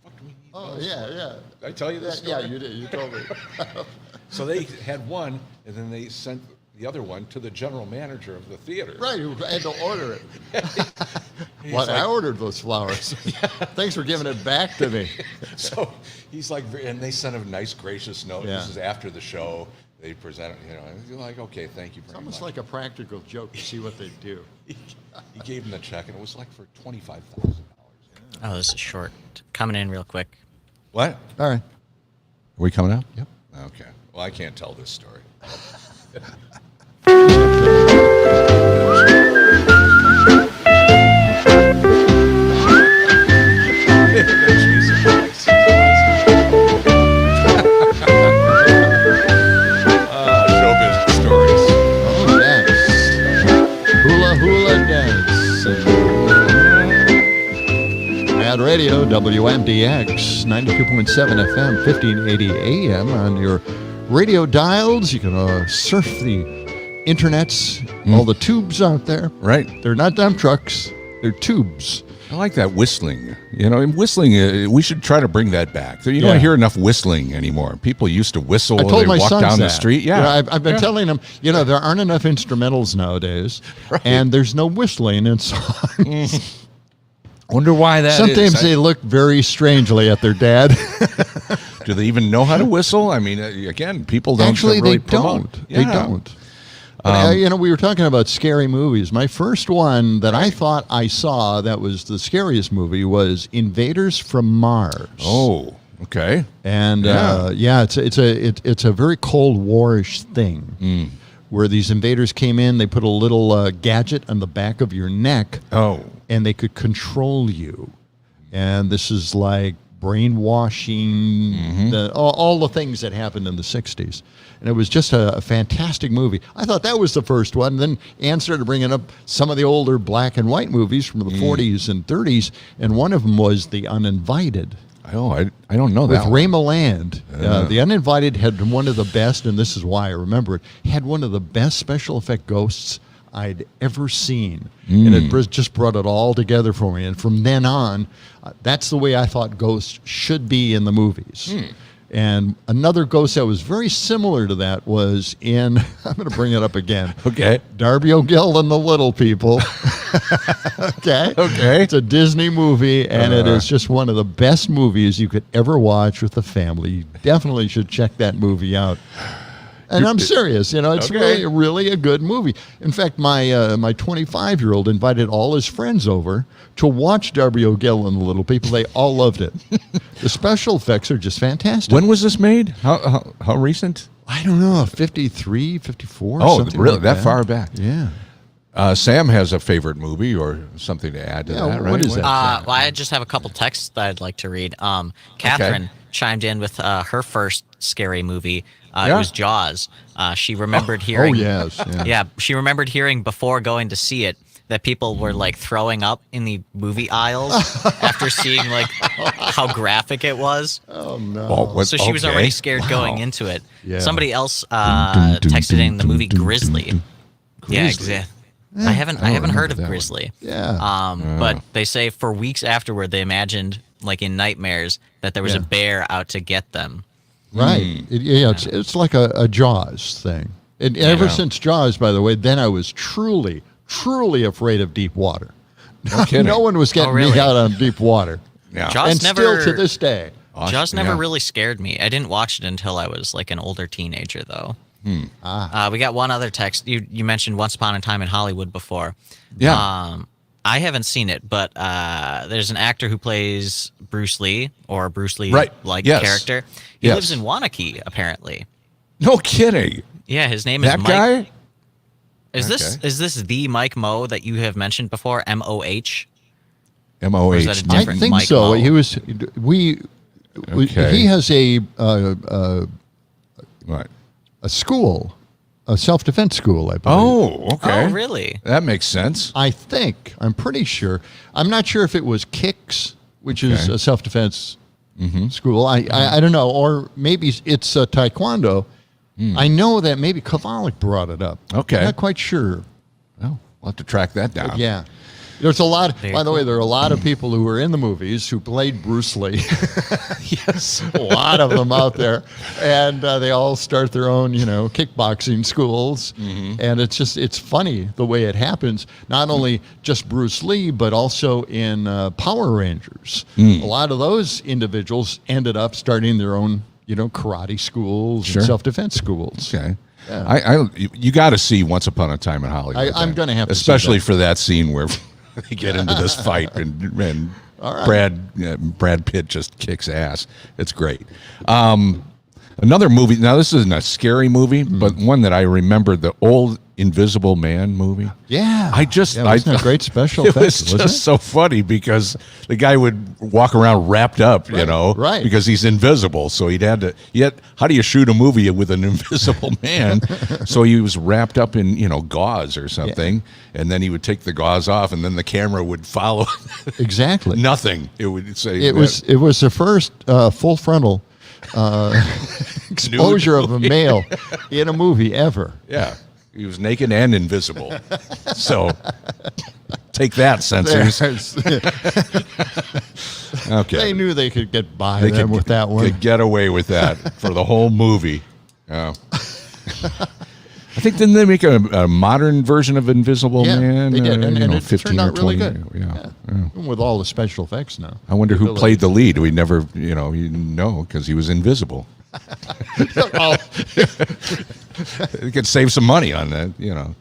What the fuck do we need? Oh, those yeah, for? yeah. Did I tell you this story? Yeah, you did. You told me. So they had one, and then they sent the other one to the general manager of the theater. Right, who had to order it. I ordered those flowers. Thanks for giving it back to me. So he's like, and they sent a nice, gracious note. Yeah. This is after the show. They presented, and you're like, okay, thank you very much. It's almost like a practical joke to see what they do. He gave him the check, and it was for $25,000. Oh, this is short. Coming in real quick. What? All right. Are we coming out? Yep. Okay. Well, I can't tell this story. Showbiz stories. Oh, dance. Hula hula dance. Mad Radio, WMDX, 92.7 FM, 1580 AM on your radio dials. You can surf the internets, all the tubes out there. Right. They're not dump trucks, they're tubes. I like that whistling. Whistling, we should try to bring that back. You don't hear enough whistling anymore. People used to whistle when they walk down the street. Yeah. I've been telling them, there aren't enough instrumentals nowadays, and there's no whistling in songs. Wonder why that Sometimes is. they look very strangely at their dad. Do they even know how to whistle? I mean, again, people don't Actually, really they promote. don't. They don't. But, we were talking about scary movies. My first one that I thought I saw that was the scariest movie was Invaders from Mars. Oh, okay. And it's a very Cold War-ish thing where these invaders came in. They put a little gadget on the back of your neck. Oh. And they could control you. And this is like brainwashing, all the things that happened in the 60s. And it was just a fantastic movie. I thought that was the first one. Then Ann started bringing up some of the older black and white movies from the 40s and 30s, and one of them was The Uninvited. Oh, I don't know With that Ray Milland. The Uninvited had one of the best, and this is why I remember it, had one of the best special effect ghosts I'd ever seen. And it just brought it all together for me. And from then on, that's the way I thought ghosts should be in the movies. And another ghost that was very similar to that was in, I'm going to bring it up again. Okay. Darby O'Gill and the Little People. Okay. It's a Disney movie, and it is just one of the best movies you could ever watch with the family. You definitely should check that movie out. And I'm serious, it's really a good movie. In fact, my 25-year-old invited all his friends over to watch Darby O'Gill and the Little People. They all loved it. The special effects are just fantastic. When was this made? How recent? I don't know, 53, 54. Oh, something really? like That far back? Yeah. Sam has a favorite movie or something to add to that, right? What is that? Well, I just have a couple texts that I'd like to read. Catherine chimed in with her first scary movie. It was Jaws. She remembered hearing. Oh, yes. Yeah, she remembered hearing before going to see it that people were like throwing up in the movie aisles after seeing like how graphic it was. Oh, no. Oh, So she was already scared going into it. Yeah. Somebody else texted in the movie Grizzly. Yeah, exactly. I haven't heard of Grizzly. Yeah. But they say for weeks afterward they imagined like in nightmares that there was a bear out to get them. Right. It's like a Jaws thing. And ever since Jaws, by the way, then I was truly, truly afraid of deep water. No kidding. No one was getting me out on deep water. Yeah. Jaws And never, still to this day. Jaws never really scared me. I didn't watch it until I was like an older teenager, though. We got one other text. You mentioned Once Upon a Time in Hollywood before. Yeah. I haven't seen it, but there's an actor who plays Bruce Lee or Bruce Lee like character. He lives in Wanakee, apparently. No kidding. Yeah, his name is That Mike. guy? Is this the Mike Moe that you have mentioned before? M-O-H? M-O-H. Or is that a I different think Mike so. Moe? He has a Right. school, a self-defense school, I believe. Oh, okay. Oh, really? That makes sense. I'm pretty sure. I'm not sure if it was Kicks, which is a self-defense school. I don't know. Or maybe it's Taekwondo. I know that maybe Kovalik brought it up. Okay. I'm not quite sure. Oh, we'll have to track that down. Yeah. There's a lot. Very By the way, cool. there are a lot of people who were in the movies who played Bruce Lee. Yes. A lot of them out there, and they all start their own, kickboxing schools. And it's funny the way it happens. Not only just Bruce Lee, but also in Power Rangers. A lot of those individuals ended up starting their own, karate schools and self-defense schools. Okay. Yeah. You got to see Once Upon a Time in Hollywood. I'm going to have to see especially that. for that scene where they get into this fight and right. Brad Pitt just kicks ass. It's great. Another movie. Now this isn't a scary movie, but one that I remember, the old Invisible Man movie. Yeah. Wasn't a great special It was effects, wasn't just so funny because the guy would walk around wrapped up, right. because he's invisible. So he'd had to. Yet, how do you shoot a movie with an invisible man? So he was wrapped up in gauze or something, and then he would take the gauze off, and then the camera would follow. Exactly. Nothing. It would say It was the first full frontal exposure of a male in a movie ever. Yeah. He was naked and invisible. So take that, censors. Okay. They knew they could get by with that one. Could get away with that for the whole movie. Oh. I think didn't they make a modern version of Invisible Yeah, Man? they did, and it 15 turned or out really 20. good. Yeah. With all the special effects now. I wonder who Abilities. played the lead. We never, you know, because he was invisible. Oh, You could save some money on that, you know.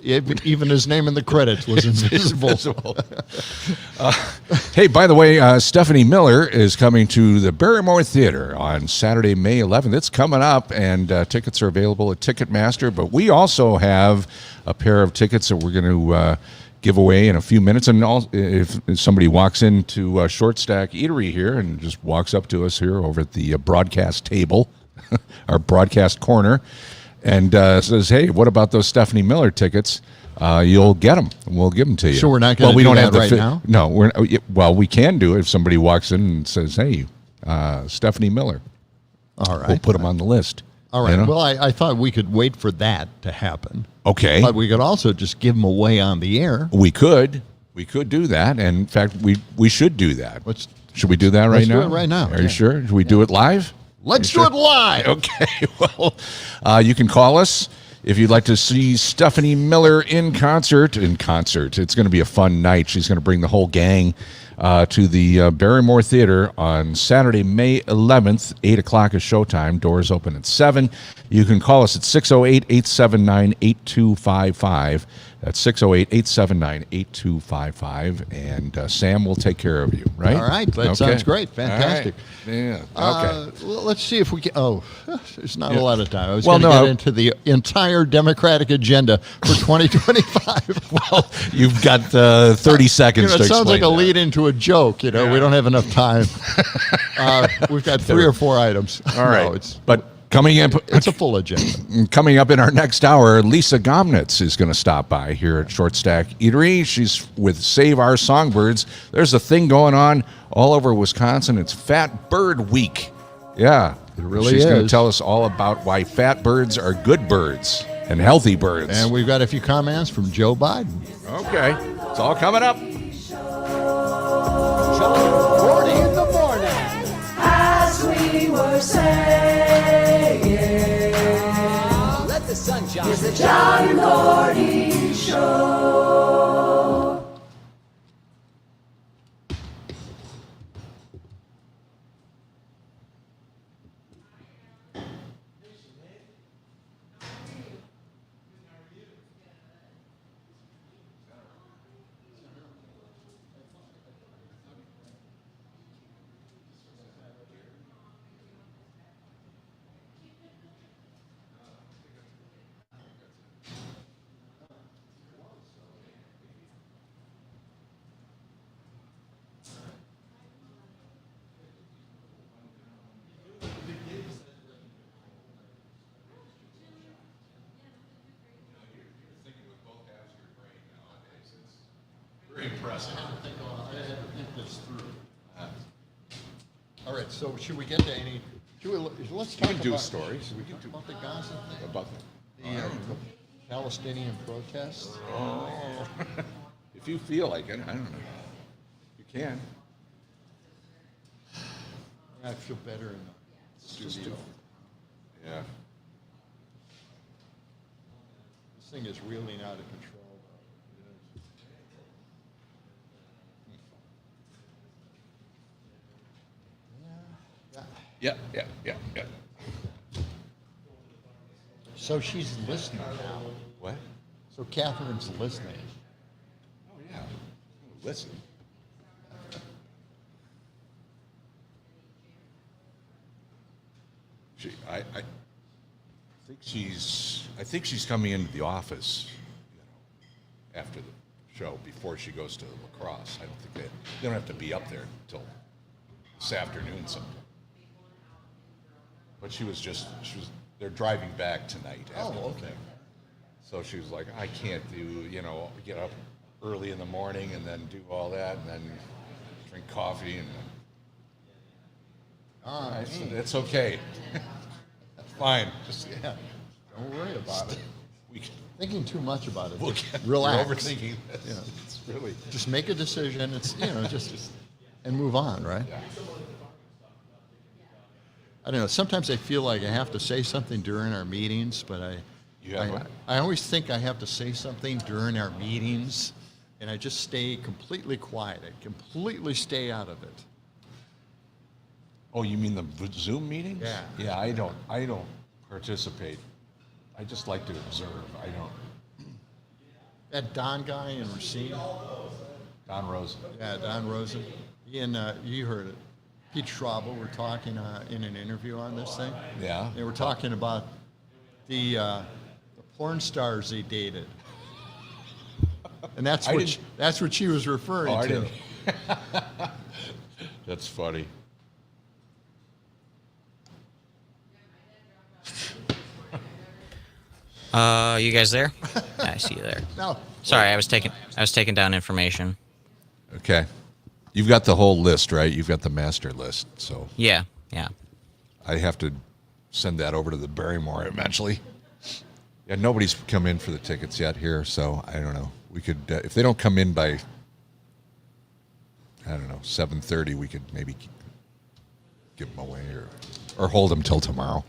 even his name in the credits was invisible. Hey, by the way, Stephanie Miller is coming to the Barrymore Theater on Saturday, May 11th. It's coming up, and tickets are available at Ticketmaster. But we also have a pair of tickets that we're going to give away in a few minutes. And if somebody walks into Short Stack Eatery here and just walks up to us here over at the broadcast table, our broadcast corner, and says, "Hey, what about those Stephanie Miller tickets?" You'll get them. We'll give them to you. So we're not gonna we do don't that have the right now? No, we can do it if somebody walks in and says, "Hey, Stephanie Miller." All right. We'll put them on the list. All right. You know? Well, I thought we could wait for that to happen. Okay. But we could also just give them away on the air. We could do that, and in fact, we should do that. Should we do that right let's now? do it right now, Are you yeah. sure? Should we do it live? Let's do it live. Okay. Well, you can call us if you'd like to see Stephanie Miller in concert. It's going to be a fun night. She's going to bring the whole gang to the Barrymore Theater on Saturday, May 11th. 8 o'clock is showtime. Doors open at 7. You can call us at 608-879-8255. That's 608-879-8255. And Sam will take care of you, right? All right. That sounds great. Fantastic. All right. Yeah. Okay. Let's see if we can. Oh, there's not a lot of time. I was Well, going to no, get into the entire Democratic agenda for 2025. Well, you've got 30 seconds It to sounds like explain a that. lead into a joke. We don't have enough time. We've got 3 or 4 items. All right. No, it's coming in, a full agenda. coming up in our next hour, Lisa Gomnitz is going to stop by here at Short Stack Eatery. She's with Save Our Songbirds. There's a thing going on all over Wisconsin. It's Fat Bird Week. Yeah, It really She's going to is. tell us all about why fat birds are good birds and healthy birds. And we've got a few comments from Joe Biden. Okay, it's all coming up. John and Gordy in the morning. As we were saying, Let the sun shine. it's the John and Gordy Show. All right, so should we get to any? Let's talk can do about stories. We can talk about the Gaza thing, About the Palestinian protests. if you feel like it, I don't know. You can. I feel better in the studio. Yeah. This thing is reeling out of control. Yeah. So she's listening now. What? So Catherine's listening. Oh, yeah. Listen. I think she's coming into the office, after the show before she goes to lacrosse. I don't think they don't have to be up there until this afternoon sometime. But they're driving back tonight. After the thing. So she was like, I can't get up early in the morning and then do all that and then drink coffee and I said, it's okay. That's fine. Just Don't worry about it. we can, Thinking too much about it. we'll Just get relax. You're overthinking this. It's really Just make a decision. It's just and move on, right? yeah. I don't know. Sometimes I feel like I have to say something during our meetings, but You have one? I always think I have to say something during our meetings, and I just stay completely quiet. I completely stay out of it. Oh, you mean the Zoom meetings? Yeah. Yeah, I don't participate. I just like to observe. I don't. That Don guy in Racine, Don Rosen. yeah, Don Rosen, he and you heard it. Pete Schraubel were talking in an interview on this thing. Yeah. They were talking about the porn stars they dated, and that's what she was referring Oh, I to. didn't. That's funny. You guys there? Yeah, I see you there. No, Sorry, I was taking down information. Okay. You've got the whole list, right? You've got the master list. So Yeah. I have to send that over to the Barrymore eventually. Yeah, nobody's come in for the tickets yet here, so I don't know. We could, if they don't come in by, I don't know, 7:30, we could maybe give them away or hold them till tomorrow.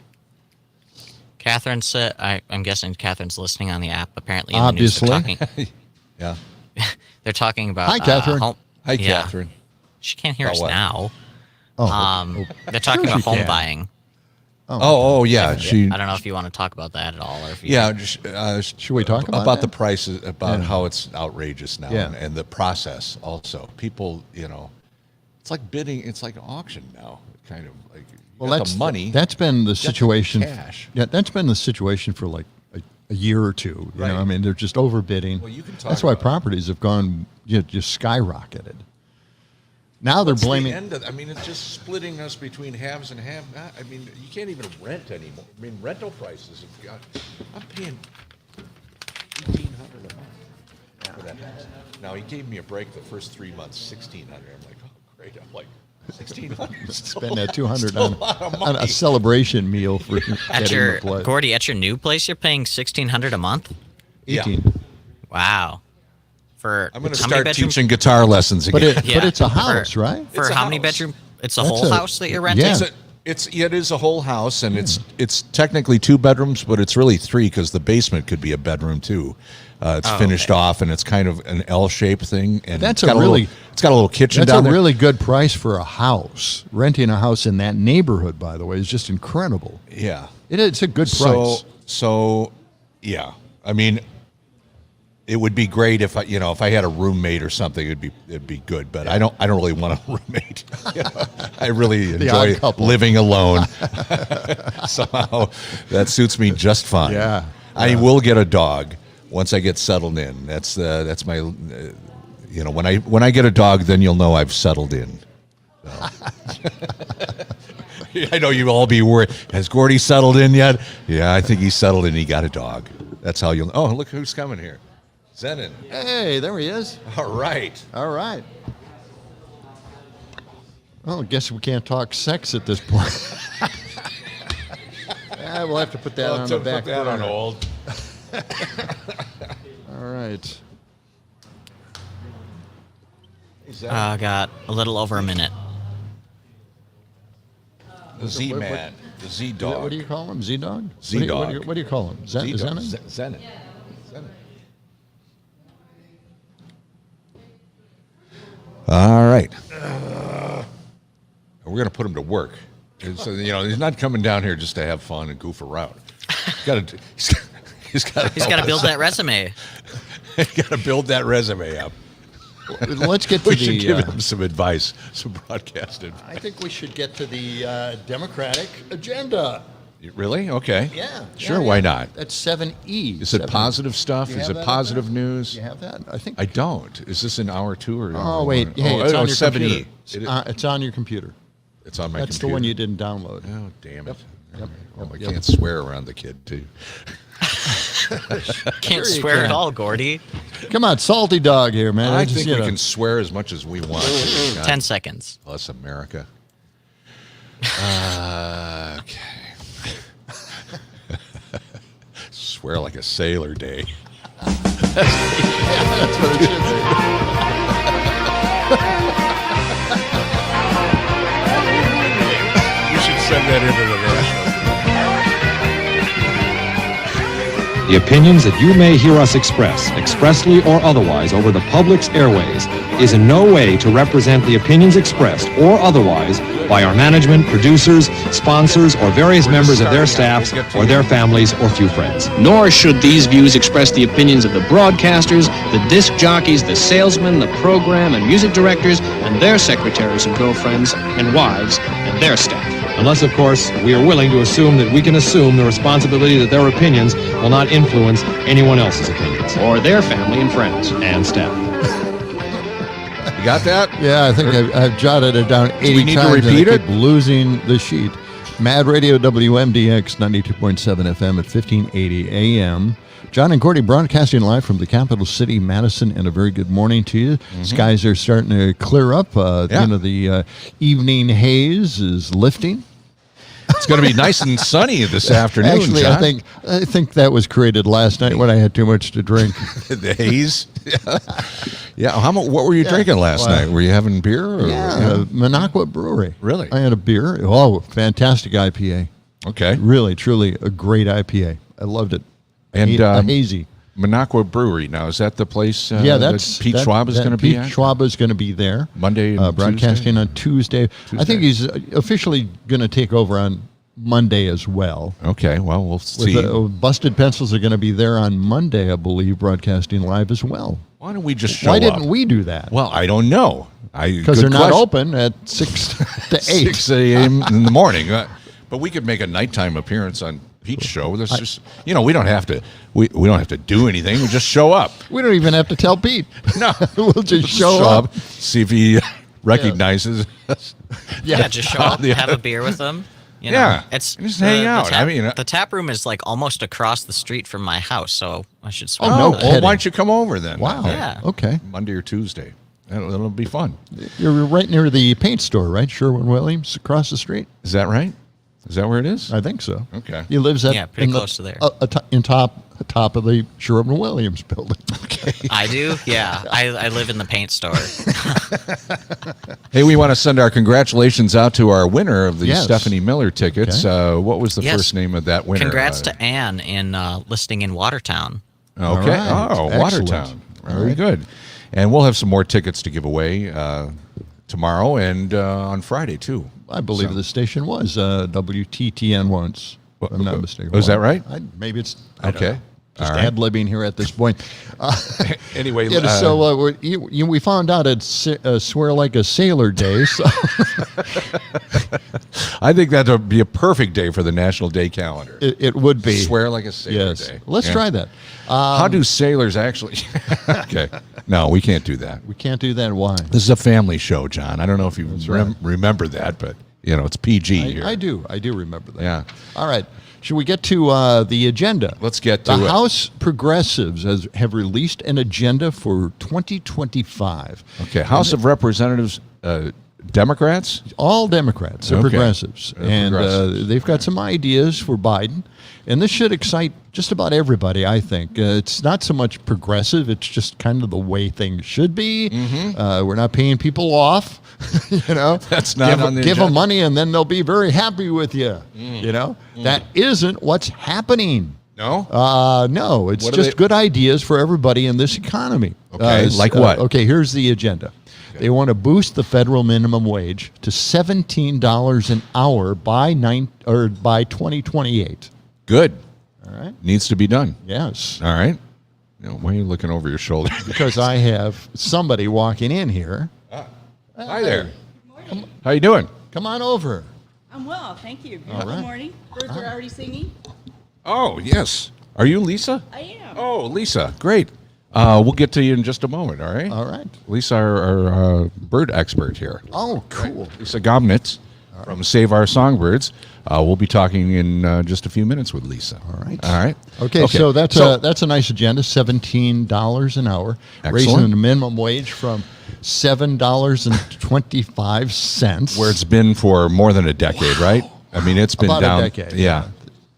Catherine said, I'm guessing Catherine's listening on the app. Apparently, in Obviously. the news Yeah. they're talking about. Hi, Catherine. Hi, Yeah. Catherine. She can't hear About us what? now. oh, They're talking Sure about she home can. buying. Oh, yeah. She. I don't know if you want to talk about that at all, or if you Yeah. Just, Should we talk about the that? prices, about Yeah. how it's outrageous now, Yeah. and the process also. People, it's like bidding. It's like an auction now, kind of like. Well, got that's the money. That's been the situation. cash. Yeah, that's been the situation for like a year or two. You Right. know, I mean, they're just overbidding. Well, you can talk That's why about- properties have gone just skyrocketed. Now they're What's the blaming. end of, it's just splitting us between haves and have-not. I mean, you can't even rent anymore. I mean, rental prices have got. I'm paying $1,800 a month for that house. Now he gave me a break the first 3 months, $1,600. I'm like, oh great. I'm like, $1,600. Spend that $200 Still a lot of on a money. celebration meal for at getting your the place. Gordy at your new place. You're paying $1,600 a month. Yeah. 18. Wow. For I'm going to how many start bedroom- teaching guitar lessons But again. but it's a house, right? For It's a how many house. bedroom? It's a That's whole a- house that you're renting. yeah. It is a whole house, and it's technically 2 bedrooms, but it's really 3 because the basement could be a bedroom too. It's finished off, and it's kind of an L-shaped thing. And That's it's got a really- it's got a little kitchen That's down a there. really good price for a house. Renting a house in that neighborhood, by the way, is just incredible. Yeah. It's a good price. So, yeah. I mean, it would be great if I had a roommate or something. It'd be good. But I don't really want a roommate. I really The odd enjoy couple. living alone. Somehow that suits me just fine. Yeah. I will get a dog once I get settled in. That's my. When I get a dog, then you'll know I've settled in. So. I know you all be worried. Has Gordy settled in yet? Yeah, I think he's settled in. He got a dog. That's how you'll. Oh, look who's coming here. Zenon. Hey, there he is. All right. All right. Well, I guess we can't talk sex at this point. Yeah, we'll have to put that on the back Put that on burner. hold. All right. Got a little over a minute. The Z what- man. The Z dog. What do you call him? Z-Dog? Z-Dog. What do you call him? Z-dog. Zenon? Zenon. All right. We're going to put him to work. So, he's not coming down here just to have fun and goof around. He's got He's got to build that resume. He's got to build that resume up. Let's get to We should the. give him some advice, some broadcast advice. I think we should get to the Democratic agenda. Really? Okay. Yeah. Sure, why not? That's 7E. Is it positive stuff? Do you Is have it that positive up there? news? You have that? I think. I don't. Is this in hour 2 or? Oh wait, hey, it's on your 7E. computer. It is- It's on your computer. it's on my That's computer. the one you didn't download. Oh, damn it. Yep. Oh, I Yep. can't swear around the kid, too. Can't you swear can. at all, Gordy. Come on, salty dog here, man. I just, think you we know. can swear as much as we want. God 10 seconds. bless America. Okay. Swear like a sailor day. That's what it should be. You should send that into the national. The opinions that you may hear us express, expressly or otherwise, over the public's airways, is in no way to represent the opinions expressed or otherwise by our management, producers, sponsors, or various members of their staffs or their families or few friends. Nor should these views express the opinions of the broadcasters, the disc jockeys, the salesmen, the program and music directors, and their secretaries and girlfriends and wives and their staff. Unless, of course, we are willing to assume that we can assume the responsibility that their opinions will not influence anyone else's opinions. Or their family and friends. And staff. You got that? Yeah, I think I've jotted it down 80 we need to times. repeat and I it? keep losing the sheet. Mad Radio WMDX 92.7 FM at 1580 AM. John and Gordy broadcasting live from the capital city, Madison, and a very good morning to you. Skies are starting to clear up. The evening haze is lifting. It's going to be nice and sunny this afternoon, Actually, John. I think that was created last night when I had too much to drink. The haze. Yeah. What were you drinking last night? Were you having beer? Or, Minocqua Brewery. Really? I had a beer. Oh, fantastic IPA. Okay. Really, truly a great IPA. I loved it. And a hazy. Minocqua Brewery. Now, is that the place that's that Pete Schwab is going to be Pete at? Schwab is going to be there. Monday and broadcasting Tuesday? on Tuesday. I think he's officially going to take over on Monday as well. Okay, well, we'll see. Busted Pencils are going to be there on Monday, I believe, broadcasting live as well. Why don't we just show up? Why didn't we do that? Well, I don't know. Because they're not open at 6 to 8. 6 a.m. in the morning. But we could make a nighttime appearance on Pete's show. There's just, we don't have to. We don't have to do anything. We just show up. We don't even have to tell Pete. No, we'll just show up. See if he recognizes us. Yeah, just show up, have a beer with them. You know, Yeah, it's just hang out. The tap room is like almost across the street from my house, so I should swing. no over there. kidding. Why don't you come over then? Wow. Yeah. Okay. Monday or Tuesday. That'll be fun. You're right near the paint store, right? Sherwin-Williams, across the street. Is that right? Is that where it is? I think so. Okay. He lives pretty close to there. In top of the Sherwin-Williams building. Okay. I do. Yeah, I live in the paint store. Hey, we want to send our congratulations out to our winner of the Yes. Stephanie Miller tickets. Okay. What was the Yes. first name of that winner? Congrats to Ann in listing in Watertown. Okay. All right. Oh, Excellent. Watertown. All Very right. good. And we'll have some more tickets to give away tomorrow and on Friday, too. I believe the station was WTTN once. If I'm not mistaken. Was that right? Maybe it's I don't Okay. know. Just All right. ad-libbing here at this point. Anyway, we found out it's Swear Like a Sailor Day. So I think that would be a perfect day for the National Day calendar. it would be. Swear like a sailor Yes. day. Let's Yeah. try that. How do sailors actually? Okay. No, we can't do that. We can't do that. Why? This is a family show, John. I don't know if you remember that, but it's PG here. I do remember that. Yeah. All right. Should we get to the agenda? Let's get to the it. House Progressives have released an agenda for 2025. Okay. House of Representatives, Democrats. All Democrats are Okay. progressives, and progressives. they've got some ideas for Biden, and this should excite just about everybody. I think it's not so much progressive; it's just kind of the way things should be. We're not paying people off. That's not on the give them agenda. money, and then they'll be very happy with you. That isn't what's happening. No. No, it's What are just they- good ideas for everybody in this economy. Okay, like what? Okay, here's the agenda. They want to boost the federal minimum wage to $17 an hour by 2028. Good. All right. Needs to be done. Yes, All right. Why are you looking over your shoulder? because I have somebody walking in here. Hi there. How you doing? Come on over. I'm well, thank you. All right. Good morning. Birds are already singing. Oh, yes. Are you Lisa? I am. Oh, Lisa. Great. We'll get to you in just a moment, all right? All right. Lisa, our bird expert here. Oh, cool. Lisa Gomnitz from Save Our Songbirds. We'll be talking in just a few minutes with Lisa. All right. All right. Okay, so that's a nice agenda. $17 an hour, raising Excellent. the minimum wage from $7.25, where it's been for more than a decade, right? I mean, it's been About a down. decade, Yeah.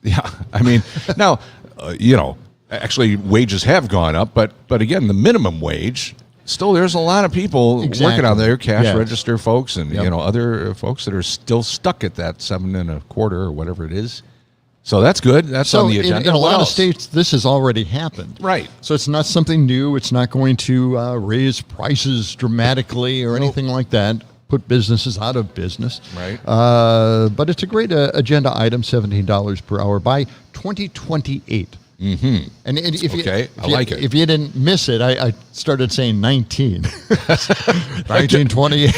Yeah. I mean, now, actually wages have gone up, but again, the minimum wage, still there's a lot of people working out there, cash Yes. register folks and, Yep. other folks that are still stuck at that 7.25 or whatever it is. So that's good. That's So on the in agenda. a What lot of else? states, this has already happened. Right. So it's not something new. It's not going to raise prices dramatically or anything like that. Put businesses out of business. Right. But it's a great agenda item, $17 per hour by 2028. Mm-hmm. And if you, Okay, I like it. If you didn't miss it, I started saying 19. 1928.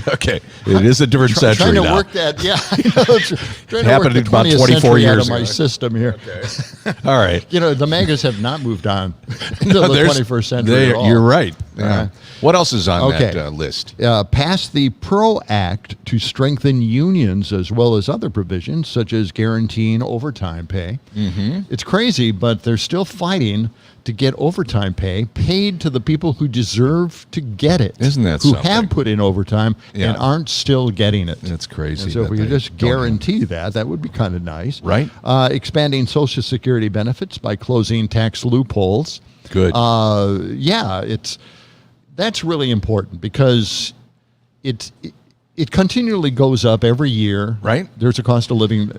Okay. It is a different century Trying to now. work that, yeah. I know. Trying to Happened work the about 20th 24 century out years of my ago. system here. All right. You know, the mangas have not moved on until the There's- 21st century at all. You're right. Yeah. What else is on Okay. that list? Passed the PRO Act to strengthen unions as well as other provisions, such as guaranteeing overtime pay. Mm-hmm. It's crazy, but they're still fighting to get overtime pay paid to the people who deserve to get it. Isn't that who something? have put in overtime Yeah. and aren't still getting it. That's crazy And so if that we could they just don't have- guarantee that would be kind of nice. Right. Expanding Social Security benefits by closing tax loopholes. Good. That's really important because it continually goes up every year. Right. There's a cost of living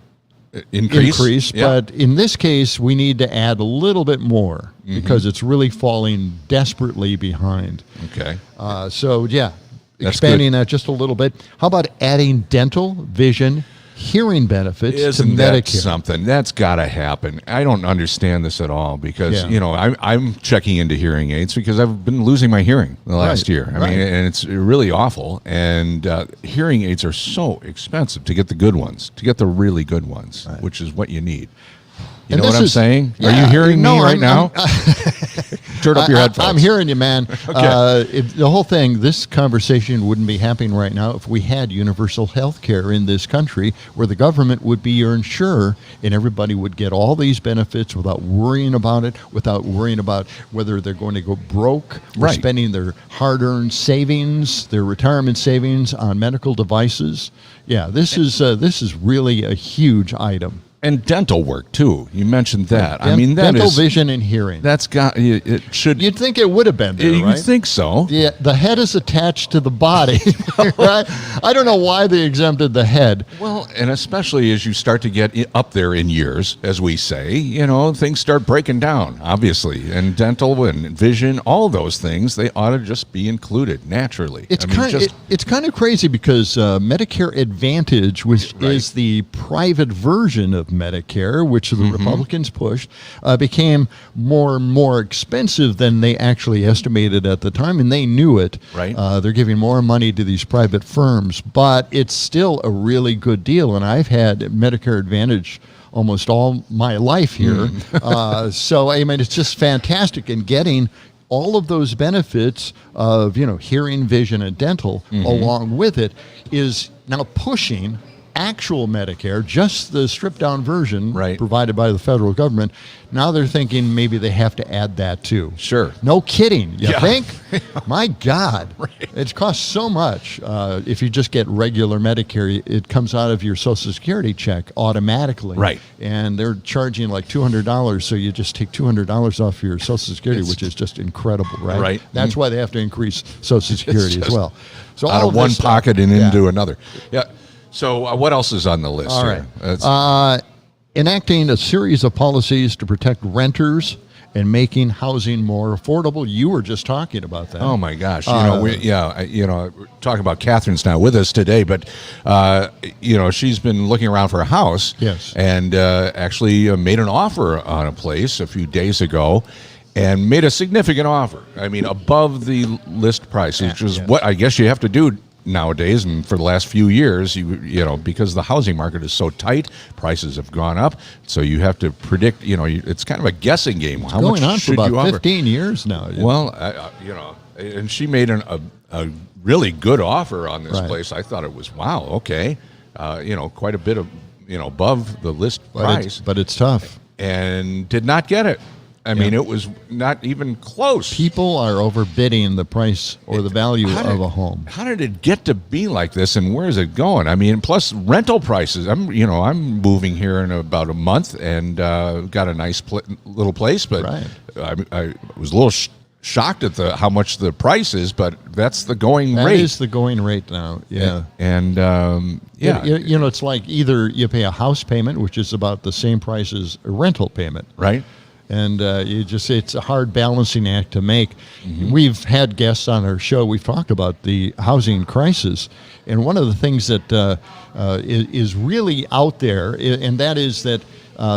increase, Yeah. but in this case, we need to add a little bit more Mm-hmm. because it's really falling desperately behind. Okay. That's That's expanding that just a little bit. How about adding dental, vision, hearing benefits Isn't to that Medicare? something? That's got to happen. I don't understand this at all because, Yeah. I'm checking into hearing aids because I've been losing my hearing the last Right, year. I right. mean, and it's really awful. And hearing aids are so expensive to get the good ones, to get the really good ones, which is what you need. You And know what this I'm is- saying? Are Yeah, you hearing no, me right I'm- now? Turn up your headphones. I'm hearing you, man. Okay. The whole thing, this conversation wouldn't be happening right now if we had universal health care in this country where the government would be your insurer and everybody would get all these benefits without worrying about it, without worrying about whether they're going to go broke or Right. spending their hard-earned savings, their retirement savings on medical devices. Yeah, this is really a huge item. And dental work, too. You mentioned that. I mean, that dental, is... vision, and hearing. That's got... It should... You'd think it would have been there, You'd right? think so. Yeah, the head is attached to the body, right? I don't know why they exempted the head. Well, and especially as you start to get up there in years, as we say, things start breaking down, obviously. And dental and vision, all those things, they ought to just be included naturally. It's kind of crazy because Medicare Advantage, which is the private version of Medicare, which the Republicans pushed, became more and more expensive than they actually estimated at the time, and they knew it. Right. They're giving more money to these private firms, but it's still a really good deal, and I've had Medicare Advantage almost all my life here. So, I mean, it's just fantastic, and getting all of those benefits of, hearing, vision, and dental along with it is now pushing actual Medicare, just the stripped down version provided by the federal government. Now they're thinking maybe they have to add that too. Sure. No kidding. You Yeah. think? My God. It costs so much. If you just get regular Medicare, it comes out of your Social Security check automatically. Right. And they're charging like $200, so you just take $200 off your Social Security, which is just incredible, right? Right. That's why they have to increase Social Security as just well. So out all of one this stuff- pocket and yeah. into another. Yeah. So what else is on the list All here? right. Enacting a series of policies to protect renters and making housing more affordable. You were just talking about that. Oh my gosh! We're talking about Catherine's not with us today, but she's been looking around for a house. Yes. And actually made an offer on a place a few days ago, and made a significant offer. I mean, above the list price, which is what I guess you have to do nowadays, and for the last few years, because the housing market is so tight, prices have gone up. So you have to predict. It's kind of a guessing game. How Going much on for should about you offer? 15 years now. Well, and she made a really good offer on this Right. place. I thought it was wow, okay, quite a bit of above the list price, but it's tough. and did not get it. I mean, it was not even close. People are overbidding the price or the value of a home. How did it get to be like this, and where is it going? I mean, plus rental prices. I'm moving here in about a month, and got a nice little place, but Right. I was a little shocked at how much the price is, but that's the going That rate. is the going rate now. Yeah. And yeah, You know, it's like either you pay a house payment, which is about the same price as a rental payment. right. And it's a hard balancing act to make. We've had guests on our show. We've talked about the housing crisis, and one of the things that is really out there, and that is that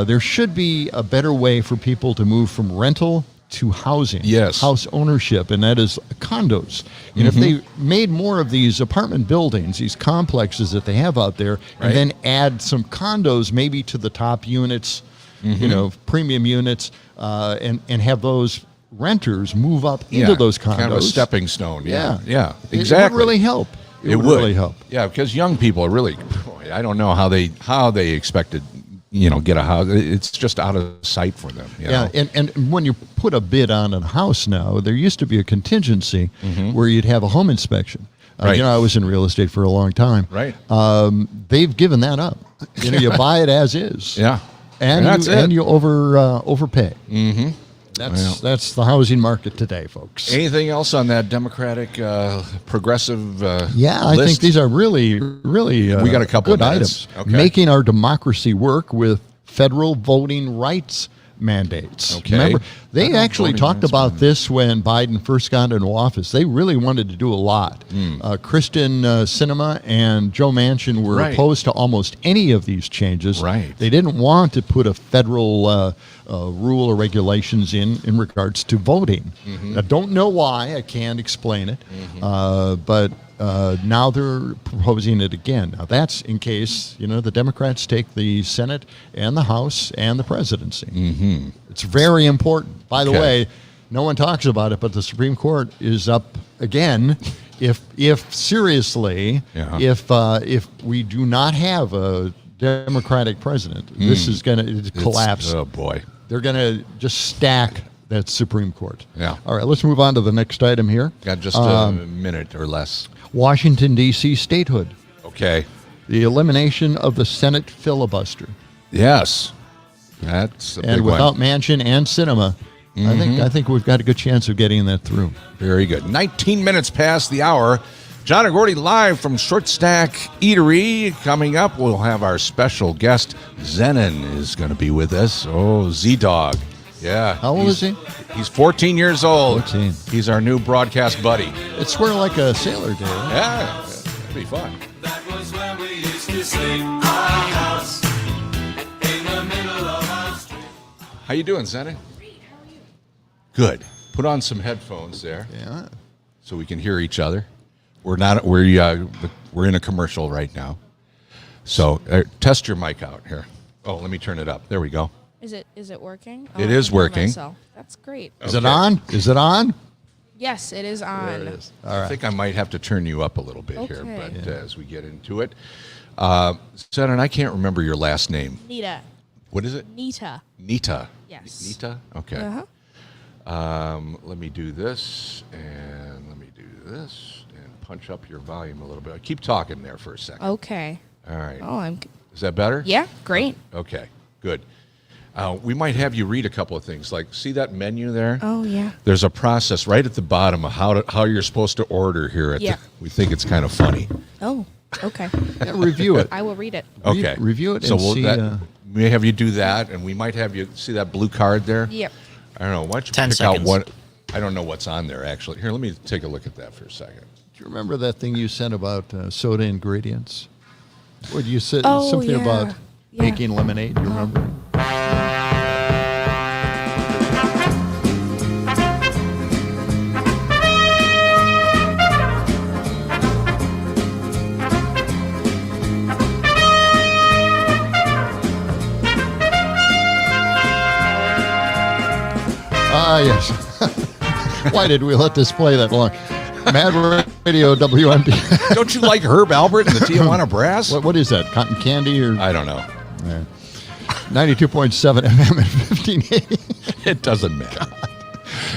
there should be a better way for people to move from rental to housing, Yes. house ownership, and that is condos. And if they made more of these apartment buildings, these complexes that they have out there, Right. and then add some condos maybe to the top units, you know, premium units, and have those renters move up into those condos. Kind of a stepping stone. Yeah. Yeah. Exactly. It would really help. It would really help. Yeah, because young people are really. Boy, I don't know how they expected. Get a house. It's just out of sight for them. You know? And when you put a bid on a house now, there used to be a contingency where you'd have a home inspection. Right. I was in real estate for a long time. Right. They've given that up. You buy it as is. Yeah. And that's it. you overpay. Mm-hmm. That's the housing market today, folks. Anything else on that Democratic progressive I list? think these are really We got a couple good of minutes. items. Okay. Making our democracy work with federal voting rights mandates. Okay. Remember, they Federal actually voting talked rights about this when Biden first got into office. They really wanted to do a lot. Kristen Sinema and Joe Manchin were Right. opposed to almost any of these changes. Right. They didn't want to put a federal rule or regulations in regards to voting. I don't know why. I can't explain it. But now they're proposing it again. Now that's in case the Democrats take the Senate and the House and the presidency. It's very important. By the Okay. way, no one talks about it, but the Supreme Court is up again. If seriously, Yeah. if we do not have a Democratic president, this is going to collapse. Oh boy. They're going to just stack that Supreme Court. Yeah. All right, let's move on to the next item here. Got just a minute or less. Washington, D.C. statehood. Okay. The elimination of the Senate filibuster. Yes. That's a And big without one. Manchin and Sinema, I think we've got a good chance of getting that through. Very good. 19 minutes past the hour. John and Gordy live from Short Stack Eatery. Coming up, we'll have our special guest, Zenon, is going to be with us. Oh, Z-Dog. Yeah. How old is he? He's 14 years old. 14. He's our new broadcast buddy. It's sort of like a sailor day. Right? Yeah. It'll be fun. That was where we used to sleep. Our house in the middle of our street. How you doing, Zenon? Great. How are you? Good. Put on some headphones there Yeah. so we can hear each other. We're in a commercial right now. So test your mic out here. Oh, let me turn it up. There we go. Is it working? It is I can hear working. myself. That's great. Is it on? Is it on? Yes, it is on. There it is. All I right. think I might have to turn you up a little bit here, Okay. but as we get into it. Zenon, I can't remember your last name. Nita. What is it? Nita. Nita. Yes. Nita? Okay. Uh-huh. Let me do this, and let me do this, and punch up your volume a little bit. Keep talking there for a second. Okay. All right. Oh, Is that better? yeah, great. Okay, good. We might have you read a couple of things. Like, see that menu there? Oh, yeah. There's a process right at the bottom of how you're supposed to order here. Yeah. We think it's kind of funny. Oh, okay. Yeah, review it. I will read it. Okay. Review it So and we'll see. we may have you do that, and we might have you see that blue card there. Yep. I don't know. Why don't you 10 pick seconds. out what? I don't know what's on there actually. Here, let me take a look at that for a second. Do you remember that thing you said about soda ingredients? What you said Oh, something yeah. about Yeah. making lemonade. Do you remember? Ah, yes. Why did we let this play that long? Mad Radio WMD. Don't you like Herb Albert and the Tijuana Brass? What is that? Cotton candy or I don't know. 92.7 FM at 1580. It doesn't matter.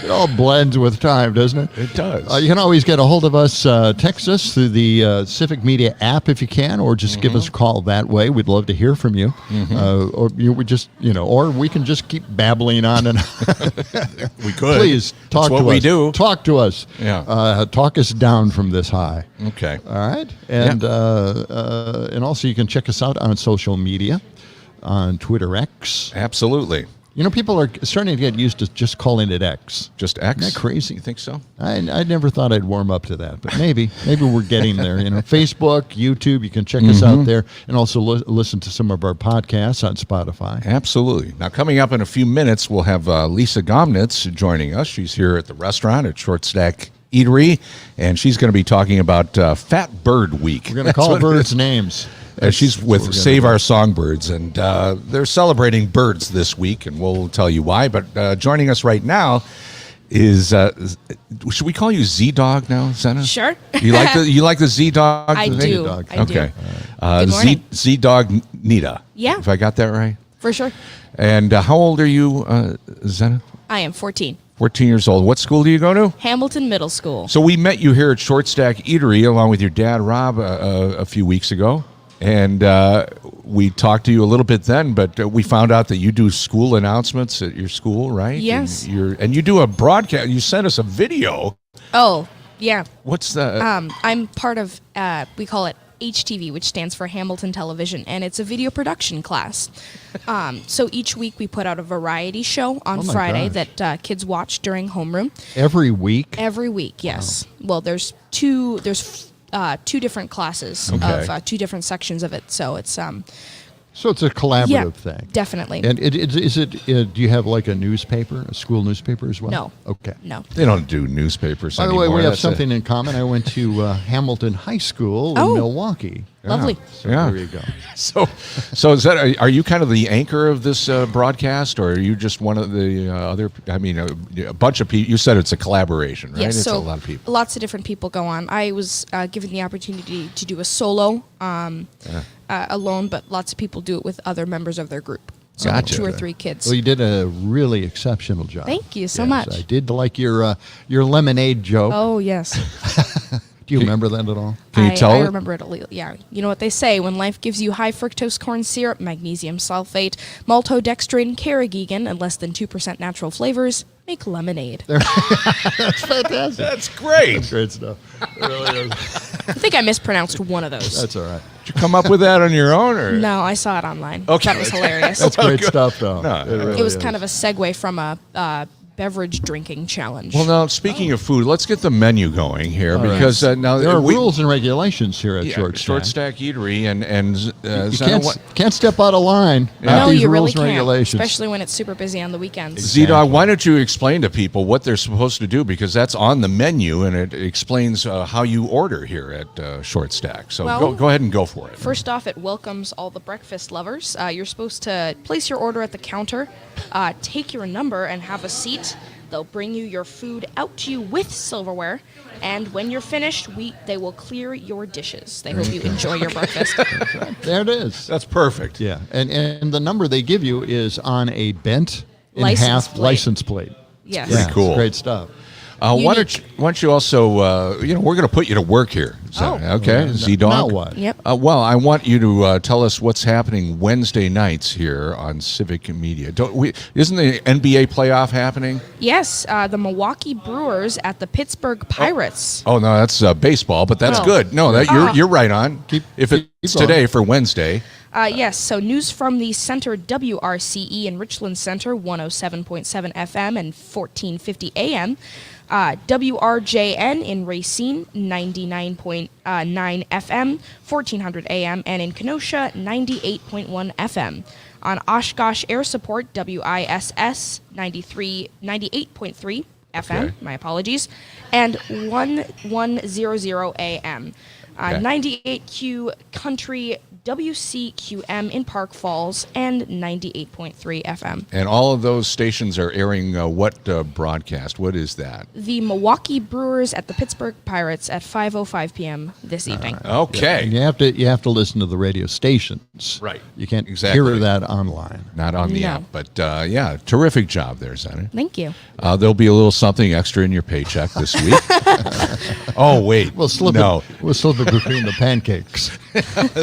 It all blends with time, doesn't it? It does. You can always get a hold of us, text us through the Civic Media app if you can, or just give us a call that way. We'd love to hear from you. Or we just, or we can just keep babbling on and We could. Please talk That's to what we us. do. Talk to us. Yeah. Talk us down from this high. Okay. All right. And and also you can check us out on social media, on Twitter X. Absolutely. People are starting to get used to just calling it X. Just X? Isn't that crazy? You think so? I never thought I'd warm up to that, but maybe we're getting there. Facebook, YouTube, you can check us out there, and also listen to some of our podcasts on Spotify. Absolutely. Now, coming up in a few minutes, we'll have Lisa Gomnitz joining us. She's here at the restaurant at Short Stack Eatery, and she's going to be talking about Fat Bird Week. We're going to call birds names. She's with Save Our Songbirds, and they're celebrating birds this week, and we'll tell you why. But joining us right now is, should we call you Z-Dog now, Zena? Sure. You like the Z-Dog? I do. I do. Okay. Good morning. Z-Dog Nita. Yeah. If I got that right. For sure. And how old are you, Zena? I am 14. 14 years old. What school do you go to? Hamilton Middle School. So we met you here at Short Stack Eatery along with your dad, Rob, a few weeks ago. And we talked to you a little bit then, but we found out that you do school announcements at your school, right? Yes. And you do a broadcast. You sent us a video. Oh, yeah. What's the... I'm part of, we call it HTV, which stands for Hamilton Television, and it's a video production class. So each week we put out a variety show on Friday that kids watch during homeroom. Every week? Every week, yes. Wow. Well, there's two different classes of two different sections of it, so it's so it's a collaborative thing. Definitely. And do you have like a newspaper, a school newspaper as well? No. Okay. No. They don't do newspapers By the anymore. way, we have something in common. I went to Hamilton High School in Milwaukee. Lovely. So there you go. So is that? Are you kind of the anchor of this broadcast, or are you just one of the other? I mean, a bunch of people. You said it's a collaboration, right? Yes, It's so a lot of people. lots of different people go on. I was given the opportunity to do a solo alone, but lots of people do it with other members of their group. So Gotcha. 2 or 3 kids. Well, you did a really exceptional job. Thank you so much. I did like your lemonade joke. Oh, yes. Do you remember that at all? Can you tell I it? remember it a little. Yeah. You know what they say, when life gives you high fructose corn syrup, magnesium sulfate, maltodextrin, carrageenan, and less than 2% natural flavors, make lemonade. That's fantastic. That's great. That's great stuff. It really is. I think I mispronounced one of those. That's all right. Did you come up with that on your own, or No, I saw it online. Okay. That was hilarious. That's great stuff, though. No, It was kind of a segue from a beverage drinking challenge. Well, now speaking of food, let's get the menu going here because now there are rules and regulations here at Short Stack Eatery, and you can't step out of line. No, These you rules really and can't, regulations. especially when it's super busy on the weekends. Z-Dog, why don't you explain to people what they're supposed to do, because that's on the menu and it explains how you order here at Short Stack. So Well, go ahead and go for it. First off, it welcomes all the breakfast lovers. You're supposed to place your order at the counter, take your number, and have a seat. They'll bring you your food out to you with silverware, and when you're finished, they will clear your dishes. They hope you enjoy your breakfast. There it is. That's perfect. Yeah, and the number they give you is on a bent in half license plate. Yes. Yeah, Pretty cool. It's great stuff. Why don't you also, we're going to put you to work here. So, okay, Z-Dog. Now what? Yep. Well, I want you to tell us what's happening Wednesday nights here on Civic Media. Isn't the NBA playoff happening? Yes, the Milwaukee Brewers at the Pittsburgh Pirates. Oh no, that's baseball, but that's Oh. good. No, you're right on. If it's today for Wednesday. Yes, so news from the Center WRCE in Richland Center, 107.7 FM and 1450 AM. WRJN in Racine, 99.9 FM, 1400 AM, and in Kenosha, 98.1 FM. On Oshkosh Air Support, WISS, 98.3 FM, my apologies, and 1100 AM. 98Q Country WCQM in Park Falls and 98.3 FM. And all of those stations are airing what broadcast? What is that? The Milwaukee Brewers at the Pittsburgh Pirates at 5:05 p.m. this evening. Okay. And you have to listen to the radio stations. Right. You can't Exactly. hear that online. Not on the No. app, but yeah, terrific job there, Zenna. Thank you. There'll be a little something extra in your paycheck this week. Oh wait, We'll slip no. it between the pancakes.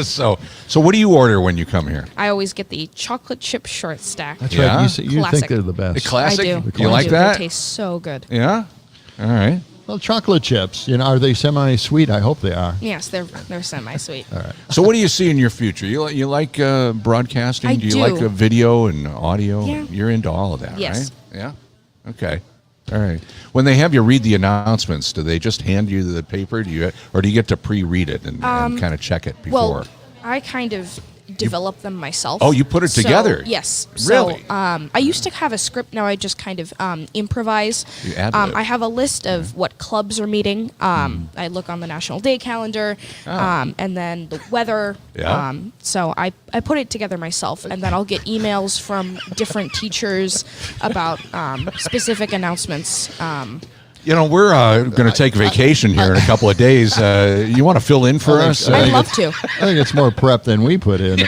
So what do you order when you come here? I always get the chocolate chip short stack. That's Yeah? right. You think Classic. they're the best. The classic. I do. You I like do. that? They taste so good. Yeah. All right. Well, chocolate chips, are they semi-sweet? I hope they are. Yes, they're semi-sweet. All right. So what do you see in your future? You like broadcasting? I do you do. like video and audio? Yeah. You're into all of that, Yes. right? Yeah. Okay. All right. When they have you read the announcements, do they just hand you the paper? Or do you get to pre-read it and kind of check it before? Well, I kind of develop them myself. Oh, you put it together? Yes. Really? So, I used to have a script. Now I just kind of improvise. You ad-lib. I have a list of what clubs are meeting. I look on the National Day calendar, and then the weather. Yeah. So I put it together myself, and then I'll get emails from different teachers about specific announcements. We're going to take vacation here in a couple of days. You want to fill in for us? I'd love to. I think it's more prep than we put in.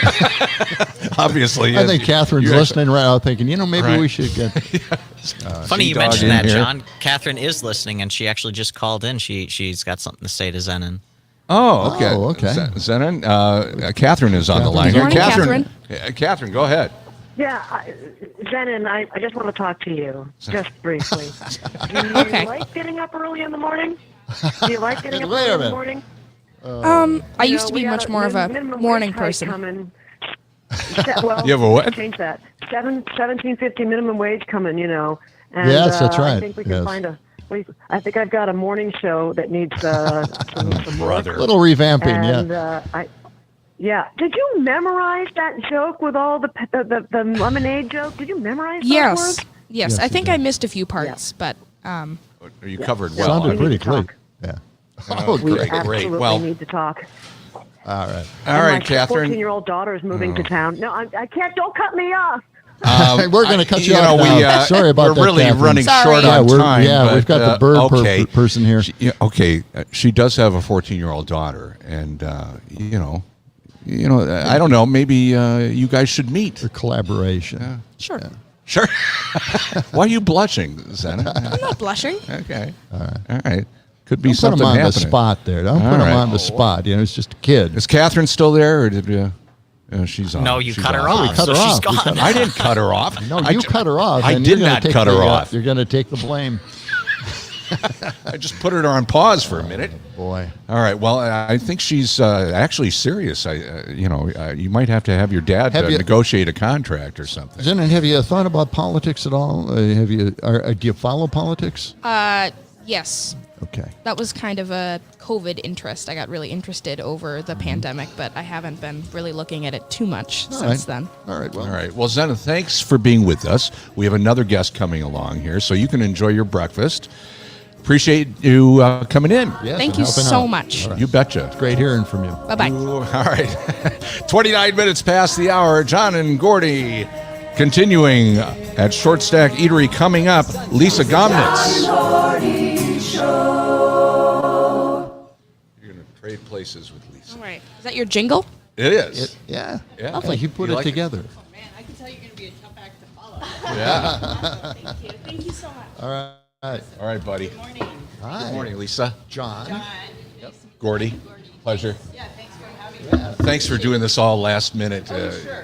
Obviously. I think Catherine's listening right now thinking, maybe Right. we should get... Funny you She-Dog mentioned in that, here. John. Catherine is listening, and she actually just called in. She's got something to say to Zenon. Oh, okay. Oh, okay. Zenon, Catherine is on the line here. Good morning, Catherine, go ahead. Yeah, Zenon, I just want to talk to you, just briefly. Do you Okay. like getting up early in the morning? Do you like getting up Wait a early in the minute. morning? I used to be much more of a morning person. Well, You have a what? Change that. $17.50 minimum wage coming, And, Yes, that's right. I think we can Yes. find I think I've got a morning show that needs some Brother. little revamping, and, yeah. Did you memorize that joke with all the lemonade joke? Did you memorize those Yes. words? Yes. I think I missed a few parts, but Are you covered yeah. well? Sounded we pretty need to great. talk. Yeah. Oh, We great. absolutely Well, need to talk. All right. all right, My Catherine. 14-year-old daughter is moving to town. No, I can't. Don't cut me off. We're going to cut you off now. Sorry about that, We're really Catherine. running Sorry. short Yeah, on time. but, we've got the bird person here. She does have a 14-year-old daughter, and I don't know. Maybe you guys should meet. For collaboration. sure. Sure. Why are you blushing, Zenon? I'm not blushing. Okay. All right. Could be Don't put something him on happening. the spot there. Don't All put him right. on the spot. It's just a kid. Is Catherine still there, or did you? She's on. No, you She's cut her on. off. we cut so her she's off. We gone. cut her I didn't cut her off. No, you cut her off. I and did you're gonna not take cut her the, off. You're going to take the blame. I just put her on pause for a minute. Boy. All right. Well, I think she's actually serious. You might have to have your dad Have you- negotiate a contract or something. Zenon, have you thought about politics at all? Do you follow politics? Yes. Okay. That was kind of a COVID interest. I got really interested over the pandemic, but I haven't been really looking at it too much since then. All right. Well, All right. Well, Zenon, thanks for being with us. We have another guest coming along here, so you can enjoy your breakfast. Appreciate you coming in. yes, Thank and you helping so out. much. All right. You betcha. Great hearing from you. Bye-bye. All right. 29 minutes past the hour. John and Gordy continuing at Short Stack Eatery. Coming up, Lisa Gomnitz. You're going to trade places with Lisa. All right. Is that your jingle? It is. Yeah. Yeah. Lovely. He put You it like it? together. Man, I can tell you're going to be a tough act to follow. Yeah. Thank you. Thank you so much. All right. All right, buddy. Good morning. Hi. Good morning, Lisa. John. John. Gordy. Pleasure. Yeah, thanks for having me. Thanks for doing this all last minute. Oh, sure.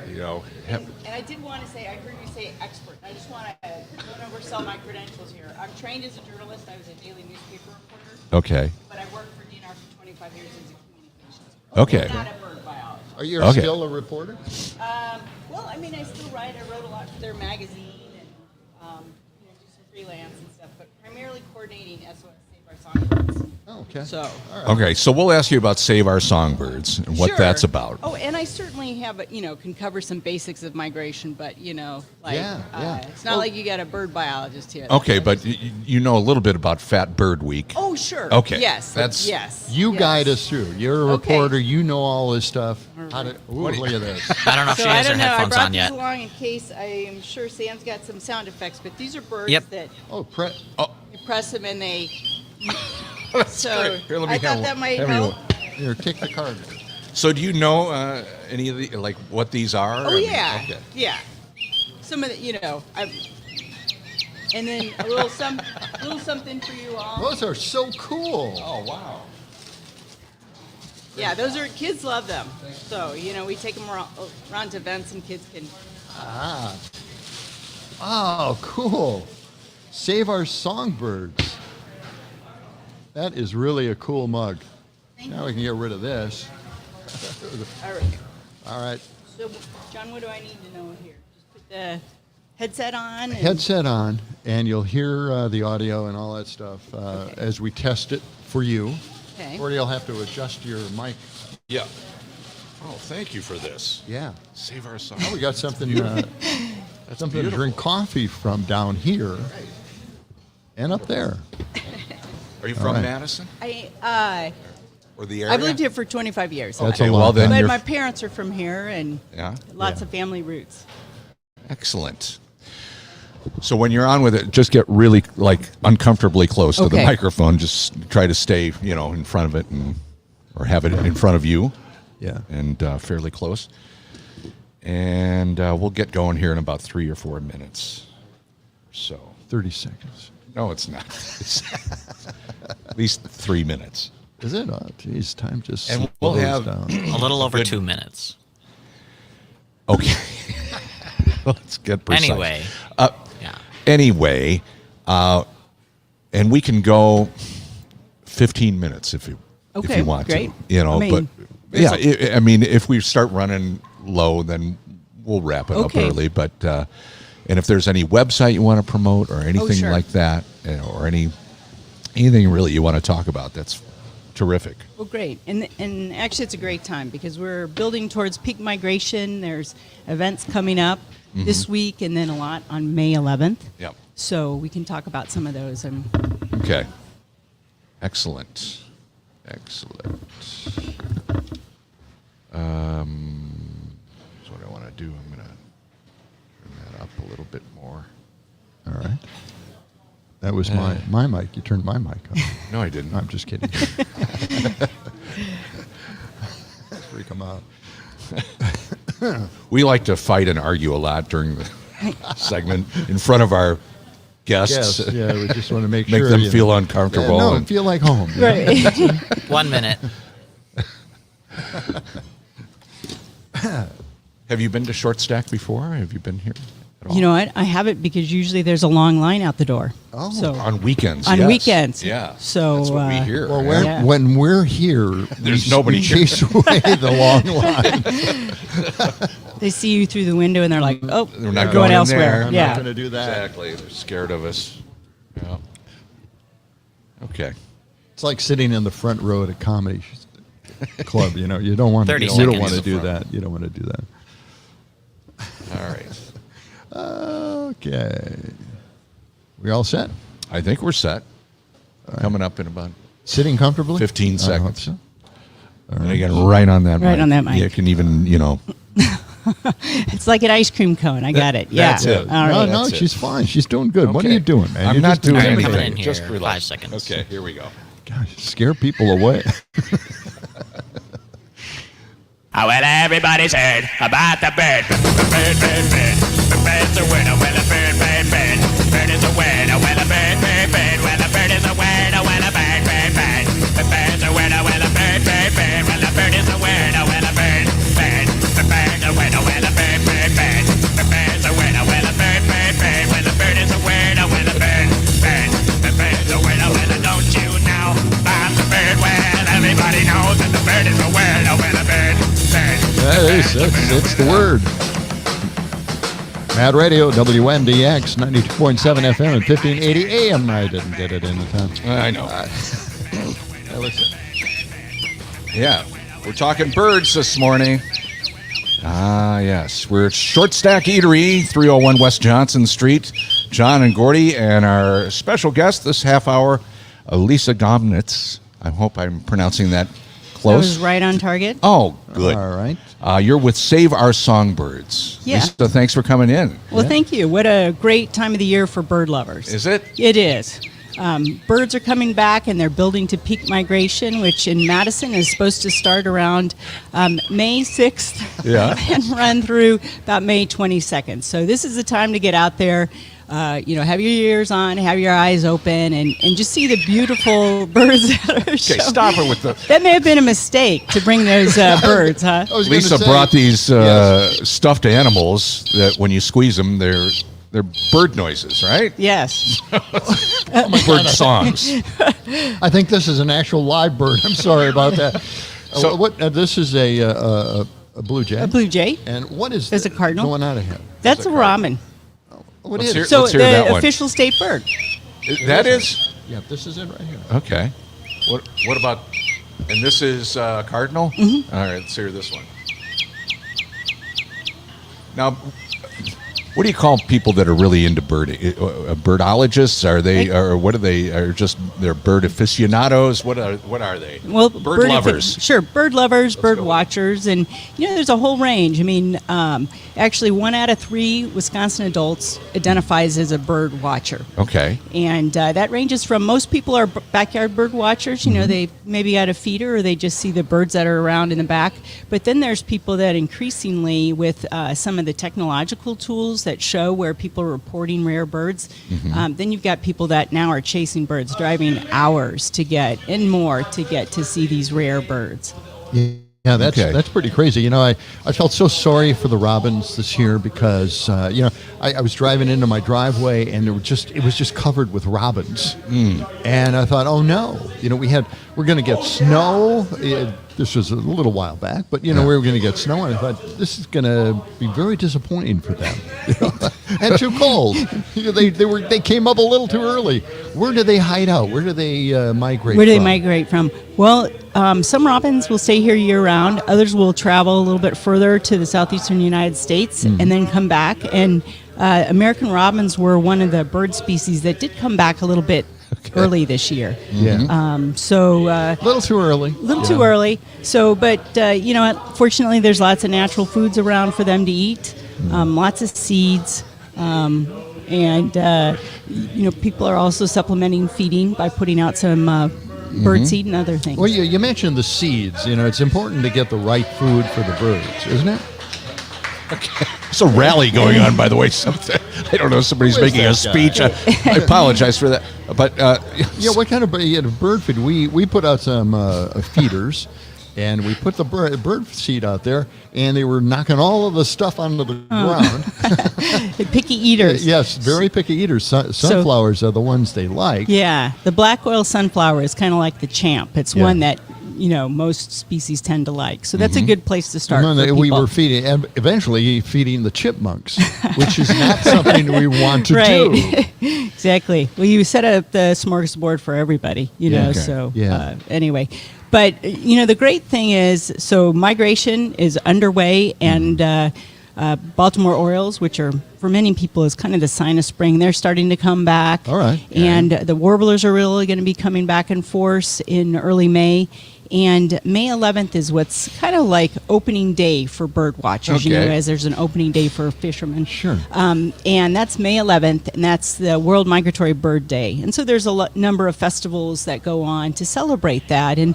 Have- And I did want to say, I heard you say expert. I just want to don't oversell my credentials here. I'm trained as a journalist. I was a daily newspaper reporter, okay. but I worked for DNR for 25 years as a communications. Okay. Not a bird biologist. Are you Okay. still a reporter? Well, I mean, I still write. I wrote a lot for their magazine and do some freelance and stuff, but primarily coordinating SOS Save Our Songbirds. Oh, okay. So. Okay, so we'll ask you about Save Our Songbirds and what Sure. that's about. Oh, and I certainly have, can cover some basics of migration, but, it's not like you got a bird biologist here. Okay, but you know a little bit about Fat Bird Week. Oh, sure. Okay, Yes. that's- yes. You yes. guide us through. You're a Okay. reporter. You know all this stuff. All her. Look at this. I don't know if So she I has her don't know. I headphones brought on these yet. along in case. I am sure Sam's got some sound effects, but these are birds Yep. that you press them and they. So Here, let me I thought that might help. Here, take the card. So do you know any of the, like, what these are? Oh yeah, Okay. yeah. Some of the, and then a little something for you all. Those are so cool. Oh, wow. Yeah, those are kids love them. So we take them around to events and kids can. Oh, cool. Save Our Songbirds. That is really a cool mug. Now we can get rid of this. All right. All right. So, John, what do I need to know here? Just put the headset on. And Headset on, and you'll hear the audio and all that stuff as we test it for you. Okay. Or you'll have to adjust your mic. Yeah. Oh, thank you for this. Yeah. Save our song. Oh, we got something, something to beautiful. drink coffee from down here and up there. Are you from right. Madison? Or the area? I've lived here for 25 years. That's Okay, a well lot. then But you're my parents are from here and lots of family roots. excellent. So when you're on with it, just get really uncomfortably close to the Okay. microphone. Just try to stay, in front of it or have it in front of you. Yeah. And fairly close. And we'll get going here in about 3 or 4 minutes. So 30 seconds. no, it's not. It's at least 3 minutes. Is it? Oh, geez, time just And we'll slows have down. A little over Good. 2 minutes. Okay. Let's get precise. Anyway. Yeah. Anyway, and we can go 15 minutes if you want great. to. I mean, But yeah, if we start running low, then we'll wrap it up early. But and if there's any website you want to promote or anything sure. like that, or anything really you want to talk about, that's terrific. Well, great. And actually, it's a great time because we're building towards peak migration. There's events coming up this week and then a lot on May 11th. Yep. So we can talk about some of those. Okay. Excellent. Excellent. That's what I want to do. I'm going to turn that up a little bit more. All right. That was my mic. You turned my mic on. No, I didn't. I'm just kidding. Freak them out. We like to fight and argue a lot during the segment in front of our guests. Yes, yeah, we just want to make Make sure them you feel know. uncomfortable. Yeah, no, and- feel like home. you know? Right. 1 minute. Have you been to Short Stack before? Have you been here at all? You know what? I haven't because usually there's a long line out the door. Oh. So On weekends. on yes. weekends. Yeah. So That's what we hear. Well, yeah. when we're here, There's we nobody here. chase away the long line. they see you through the window and they're like, "Oh, We're not we're going in elsewhere." there. I'm not Yeah. going to do that. Exactly. They're scared of us. Yeah. Okay. It's like sitting in the front row at a comedy club. You know, you don't want to. 30 You don't seconds. want to In the do front. that. You don't want to do that. All right. Okay. We all set? I think we're set. Coming up in about Sitting comfortably? 15 I hope seconds. so. And again, right on that mic. Right on that mic. You can even, It's like an ice cream cone. I got it. Yeah. That's it. All No, right. no, That's it. she's fine. She's doing good. What are Okay. you doing, man? I'm You're not just doing doing All right, anything. coming in here. Just relax. 5 seconds. Okay, here we go. Gosh, scare people away. Oh, well, everybody's heard about the bird. Bird, bird, bird. The bird's a word. Oh, well, a bird, bird, bird. Bird is a word. Oh, well, a bird, bird, bird. Well, a bird is a word. Oh, well, a bird, bird, bird. The bird's a word. Oh, well, a bird, bird, bird. Well, a bird is a word. Oh, well, a bird, bird. The bird's a word. Oh, well, a bird, bird, bird. The bird's a word. Oh, well, a bird, bird, bird. Well, a bird is a word. Oh, well, a bird, bird. The bird's a word. Oh, well, don't you know about the bird? Well, everybody knows that the bird is a word. Oh, well, a bird, bird. It's the word. Mad Radio, WMDX, 92.7 FM and 1580 AM. I didn't get it in the time. I know. Hey, listen. Yeah, we're talking birds this morning. Ah, yes. We're at Short Stack Eatery, 301 West Johnson Street. John and Gordy, and our special guest this half hour, Lisa Gomnitz. I hope I'm pronouncing that Close? was right on target. Oh, good. All right. You're with Save Our Songbirds. Yeah. Lisa, thanks for coming in. Well, thank you. What a great time of the year for bird lovers. Is it? It is. Birds are coming back and they're building to peak migration, which in Madison is supposed to start around May 6th and run through about May 22nd. So this is the time to get out there, have your ears on, have your eyes open, and just see the beautiful birds that are showing. Stop it with the... That may have been a mistake to bring those birds, huh? Lisa brought these stuffed animals that when you squeeze them, they're bird noises, right? Yes. Bird songs. I think this is an actual live bird. I'm sorry about that. So this is a blue jay. A blue jay. And what is There's a cardinal going on ahead? That's a robin. What Let's is hear- it? So let's hear that the one. official state bird. That is? Yeah, this is it right here. Okay. What about... And this is cardinal? Mm-hmm. All right, let's hear this one. Now... What do you call people that are really into birding? Birdologists? Are they, or what are they? Are just they're bird aficionados? What are they? Well, bird lovers. Sure, bird lovers, bird watchers, and there's a whole range. I mean, actually, 1 out of 3 Wisconsin adults identifies as a bird watcher. Okay. And that ranges from most people are backyard bird watchers. They maybe got a feeder or they just see the birds that are around in the back. But then there's people that increasingly, with some of the technological tools that show where people are reporting rare birds, then you've got people that now are chasing birds, driving hours to get to see these rare birds. Yeah, that's pretty crazy. I felt so sorry for the robins this year because I was driving into my driveway and it was just covered with robins, and I thought, oh no, we're going to get snow. This was a little while back, but we were going to get snow, and I thought this is going to be very disappointing for them. And too cold. They came up a little too early. Where do they hide out? Where do they migrate? Where do they migrate from? Well, some robins will stay here year-round. Others will travel a little bit further to the southeastern United States and then come back. And American robins were one of the bird species that did come back a little bit early this year. Yeah. A little too early. Too early. So, but fortunately, there's lots of natural foods around for them to eat. Lots of seeds. And people are also supplementing feeding by putting out some bird seed and other things. Well, you mentioned the seeds. It's important to get the right food for the birds, isn't it? Okay. There's a rally going on, by the way. I don't know. Somebody's making a speech. I apologize for that. But what kind of bird feed? We put out some feeders, and we put the bird seed out there, and they were knocking all of the stuff onto the ground. Picky eaters. Yes, very picky eaters. Sunflowers are the ones they like. Yeah, the black oil sunflower is kind of like the champ. It's one that most species tend to like. So that's a good place to start. We were eventually feeding the chipmunks, which is not something we want to do. Exactly. Well, you set up the smorgasbord for everybody, so anyway. But, the great thing is, so migration is underway, and Baltimore Orioles, which are, for many people, is kind of the sign of spring, they're starting to come back. All right. And the warblers are really going to be coming back in force in early May. And May 11th is what's kind of like opening day for bird watchers, as there's an opening day for fishermen. Sure. And that's May 11th, and that's the World Migratory Bird Day. And so there's a number of festivals that go on to celebrate that. And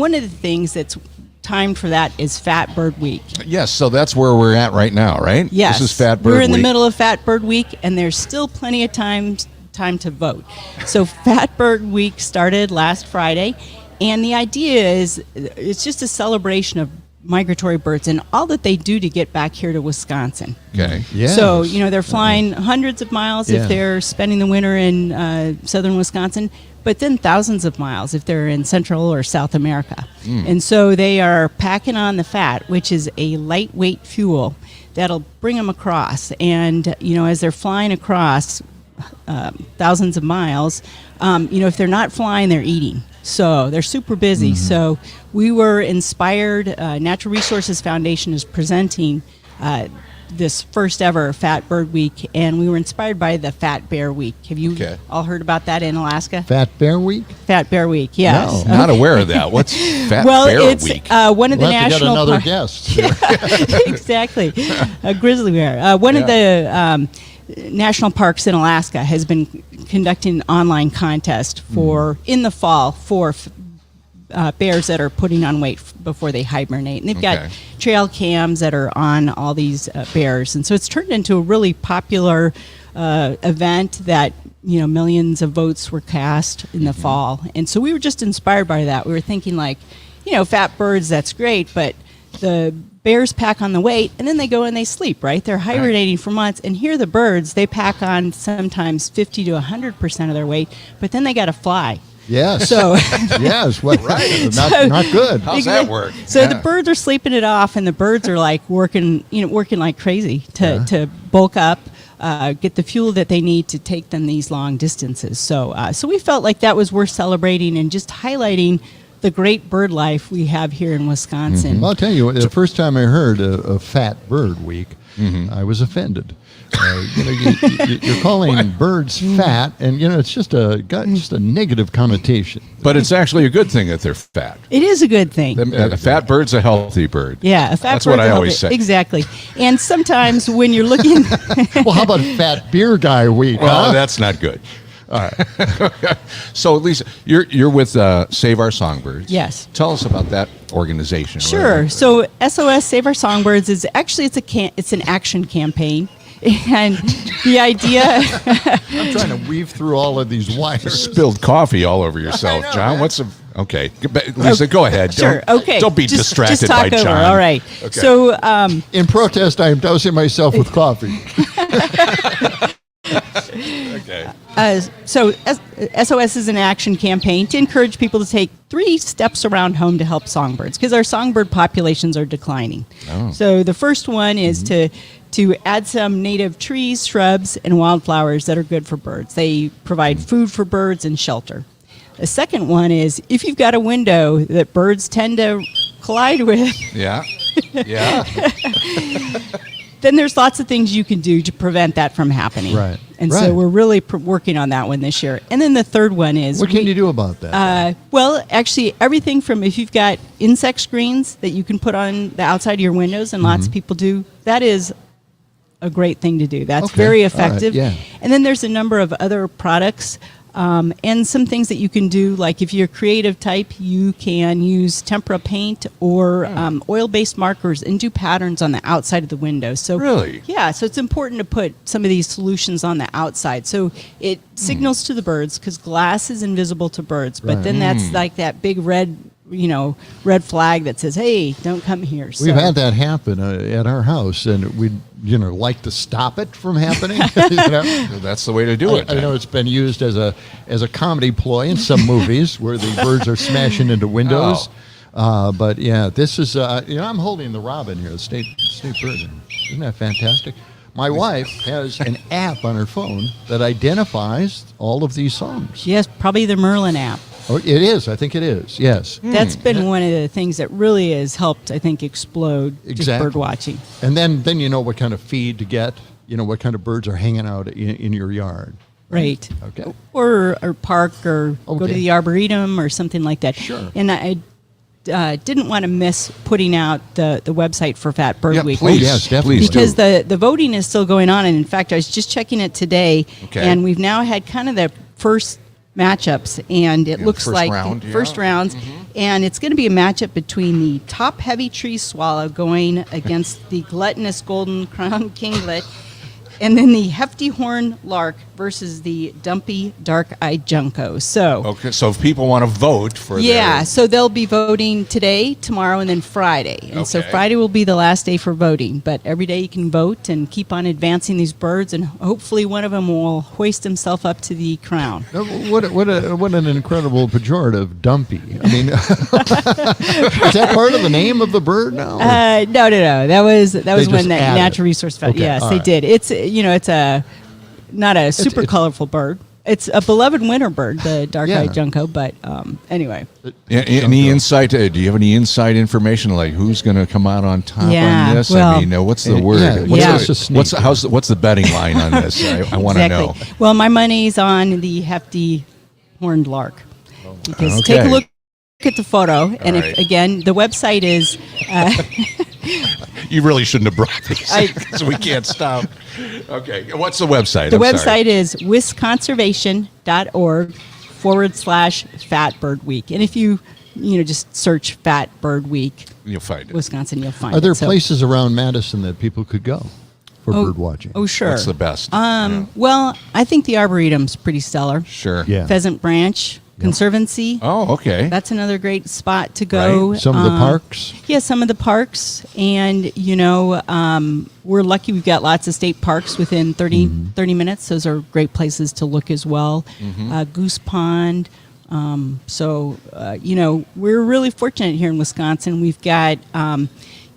one of the things that's timed for that is Fat Bird Week. Yes, so that's where we're at right now, right? Yes. This is Fat Bird Week. We're in the middle of Fat Bird Week, and there's still plenty of time to vote. So Fat Bird Week started last Friday. And the idea is it's just a celebration of migratory birds and all that they do to get back here to Wisconsin. Okay. Yes. So, they're flying hundreds of miles if they're spending the winter in southern Wisconsin, but then thousands of miles if they're in Central or South America. And so they are packing on the fat, which is a lightweight fuel that'll bring them across. And, as they're flying across thousands of miles, if they're not flying, they're eating. So they're super busy. So we were inspired. Natural Resources Foundation is presenting this first ever Fat Bird Week, and we were inspired by the Fat Bear Week. Have you all heard about that in Alaska? Fat Bear Week? Fat Bear Week, yes. No, not aware of that. What's Fat Bear Week? One of the we'll have to get national another guest. exactly, a grizzly bear. One of the national parks in Alaska has been conducting an online contest for in the fall for bears that are putting on weight before they hibernate, and they've got trail cams that are on all these bears, and so it's turned into a really popular event that millions of votes were cast in the fall, and so we were just inspired by that. We were thinking like, fat birds, that's great, but the bears pack on the weight and then they go and they sleep, right? They're hibernating for months, and here the birds, they pack on sometimes 50 to 100% of their weight, but then they got to fly. Yes. So yes, not good. How's that work? So the birds are sleeping it off, and the birds are like working like crazy to bulk up, get the fuel that they need to take them these long distances. So we felt like that was worth celebrating and just highlighting the great bird life we have here in Wisconsin. Well, I'll tell you, the first time I heard of Fat Bird Week, I was offended. You're calling birds fat, and it's just got a negative connotation. But it's actually a good thing that they're fat. It is a good thing. A fat bird's a healthy bird. Yeah, a fat That's bird's what I always say. Exactly. And sometimes when you're looking, well, how about Fat Beer Guy Week? Well, that's not good. All right. So, Lisa, you're with Save Our Songbirds. Yes. Tell us about that organization. Sure. So, SOS Save Our Songbirds is actually it's an action campaign, and the idea. I'm trying to weave through all of these wires. You spilled coffee all over yourself, know, John. man. Okay, Lisa, go ahead. Sure. Don't be distracted just talk by over. John. All right. Okay. So, in protest, I am dousing myself with coffee. Okay. So SOS is an action campaign to encourage people to take 3 steps around home to help songbirds, because our songbird populations are declining. Oh. So the first one is to add some native trees, shrubs, and wildflowers that are good for birds. They provide food for birds and shelter. The second one is, if you've got a window that birds tend to collide with, Yeah. then there's lots of things you can do to prevent that from happening. Right. And so we're really working on that one this year. And then the third one is... What can you do about that? Well, actually, everything from if you've got insect screens that you can put on the outside of your windows, and lots of people do, that is a great thing to do. That's very effective. All right, yeah. And then there's a number of other products and some things that you can do, like if you're a creative type, you can use tempera paint or oil-based markers and do patterns on the outside of the window. So Really? Yeah, so it's important to put some of these solutions on the outside. So it signals to the birds, because glass is invisible to birds, but then that's like that big red flag that says, hey, don't come here. So We've had that happen at our house, and we'd like to stop it from happening. Well, that's the way to do it. I know it's been used as a comedy ploy in some movies where the birds are smashing into windows. But yeah, this is I'm holding the robin here, the state bird. Isn't that fantastic? My wife has an app on her phone that identifies all of these songs. Yes, probably the Merlin app. Oh, it is. I think it is. Yes. That's been one of the things that really has helped, I think, explode just bird watching. And then you know what kind of feed to get. You know what kind of birds are hanging out in your yard. Right. Okay. Or park or go to the Arboretum or something like that. Sure. And I didn't want to miss putting out the website for Fat Bird Week. Please, yes, definitely. Because the voting is still going on. And in fact, I was just checking it today. Okay. And we've now had kind of the first matchups, and it looks first like round, first rounds, and it's going to be a matchup between the top heavy tree swallow going against the gluttonous golden crown kinglet, and then the hefty horn lark versus the dumpy dark-eyed junco. So So if people want to vote for so they'll be voting today, tomorrow, and then Friday. And so Okay. Friday will be the last day for voting. But every day you can vote and keep on advancing these birds, and hopefully one of them will hoist himself up to the crown. What an incredible pejorative, dumpy. I mean, is that part of the name of the bird now? No. That was just when that added Natural Resource Found. Okay, Yes, all they right. did. It's not a super colorful bird. it's a beloved winter bird, the dark-eyed Yeah. junco. But anyway, Any insight? Do you have any inside information, like who's going to come out on top Yeah, on this? well- I mean, what's the word? Yeah, What's the betting line on this? I want to know. Well, my money's on the hefty horned lark. Because Okay. take a look at the photo, and right. if again, the website is. You really shouldn't have brought these I- because we can't stop. Okay, what's the website? The I'm website sorry. is wisconservation.org/Fat Bird Week. And if you just search Fat Bird Week, You'll find it. Wisconsin, you'll find Are there it. So- places around Madison that people could go for bird watching? Oh, sure. What's the best? Well, I think the Arboretum's pretty stellar. Sure. Yeah. Pheasant Branch Conservancy. Oh, okay. That's another great spot to go. Some of the parks? Yeah, some of the parks. And, we're lucky we've got lots of state parks within 30 minutes. Those are great places to look as well. Goose Pond. We're really fortunate here in Wisconsin. We've got,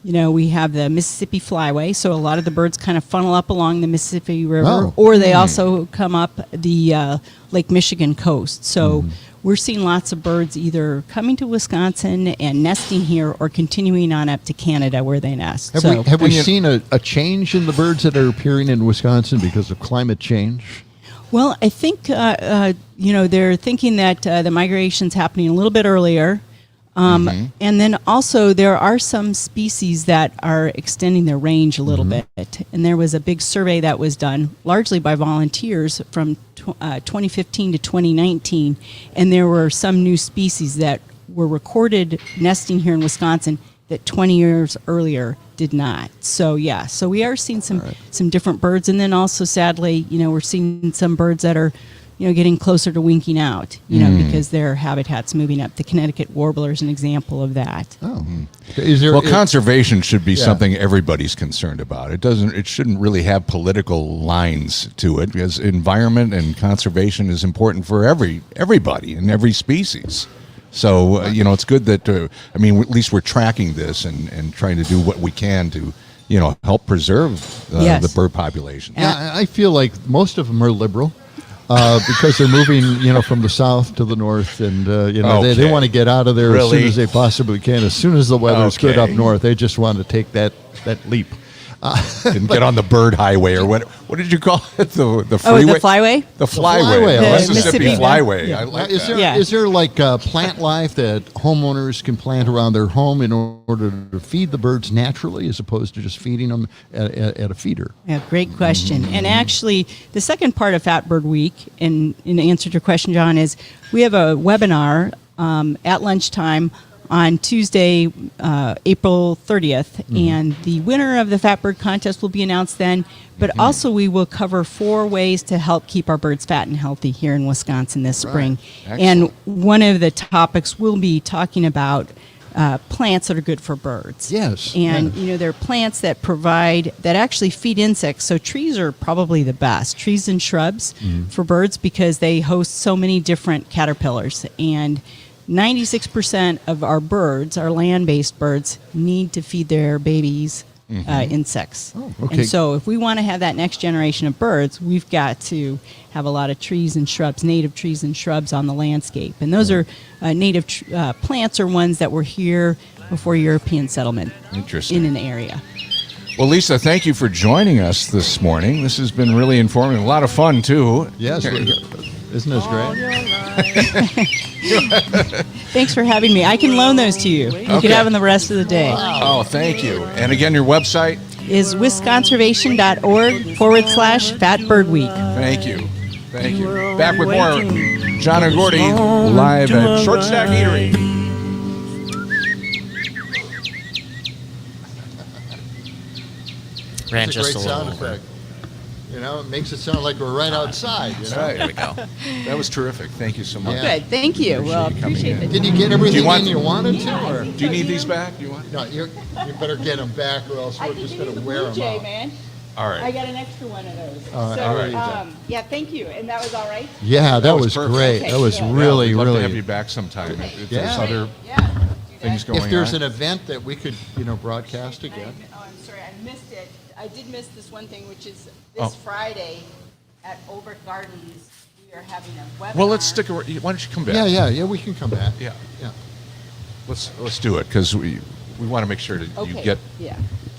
we have the Mississippi Flyway. So a lot of the birds kind of funnel up along the Mississippi River, Oh. or they also come up the Lake Michigan coast. So we're seeing lots of birds either coming to Wisconsin and nesting here or continuing on up to Canada where they nest. Have we seen a change in the birds that are appearing in Wisconsin because of climate change? Well, I think, they're thinking that the migration's happening a little bit earlier. And then also there are some species that are extending their range a little bit. And there was a big survey that was done largely by volunteers from 2015 to 2019. And there were some new species that were recorded nesting here in Wisconsin that 20 years earlier did not. So we are seeing some different birds. And then also sadly, we're seeing some birds that are getting closer to winking out, because their habitat's moving up. The Connecticut warbler is an example of that. Oh, conservation should be something everybody's concerned about. It shouldn't really have political lines to it, because environment and conservation is important for everybody and every species. So it's good that at least we're tracking this and trying to do what we can to help preserve the bird population. Yeah, I feel like most of them are liberal. Because they're moving, from the south to the north, and they want to get out of there as soon as they possibly can. As soon as the weather's good up north, they just want to take that leap. And get on the bird highway, or what did you call it? The freeway? The flyway? The flyway. The Mississippi Flyway. Yeah. I like is that. Is there like plant life that homeowners can plant around their home in order to feed the birds naturally, as opposed to just feeding them at a feeder? Yeah, great question. And actually, the second part of Fat Bird Week, in answer to your question, John, is we have a webinar at lunchtime on Tuesday, April 30th, and the winner of the Fat Bird Contest will be announced then. But also we will cover 4 ways to help keep our birds fat and healthy here in Wisconsin this spring. And one of the topics we'll be talking about plants that are good for birds. Yes. And, there are plants that actually feed insects. So trees are probably the best, trees and shrubs for birds, because they host so many different caterpillars. And 96% of our birds, our land-based birds, need to feed their babies insects. Oh, okay. And so if we want to have that next generation of birds, we've got to have a lot of trees and shrubs, native trees and shrubs on the landscape. And those are native plants are ones that were here before European settlement in an area. Well, Lisa, thank you for joining us this morning. This has been really informative. A lot of fun, too. Yes. Isn't this great? Thanks for having me. I can loan those to you. You can have them the rest of the day. Oh, thank you. And again, your website? Is wisconservation.org/Fat Bird Week. Thank you. Thank you. Back with more John and Gordy live at Short Stack Eatery. Ran It's a just great a sound little effect. It makes it sound like we're right outside. Right. There we go. That was terrific. Thank you so much. Yeah. Good. Thank you. Well, appreciate it. Did you get everything you wanted to? Yeah. Or? Do you need these back? You want? No, you better get them back, or else we're just going to wear them out. man. All right. I got an extra one of those. All So, right. yeah, thank you. And that was all right? Yeah, that was perfect. great. Okay, that was good. really, We'd love really. to have you back sometime. If there's Yeah. other things going on. If there's an event that we could, broadcast again. I'm sorry, I missed it. I did miss this one thing, which is this Friday at Oberk Gardens. We are having a webinar. Well, let's stick around. Why don't you come back? Yeah. We can come back. Yeah. Let's do it because we want to make sure that you get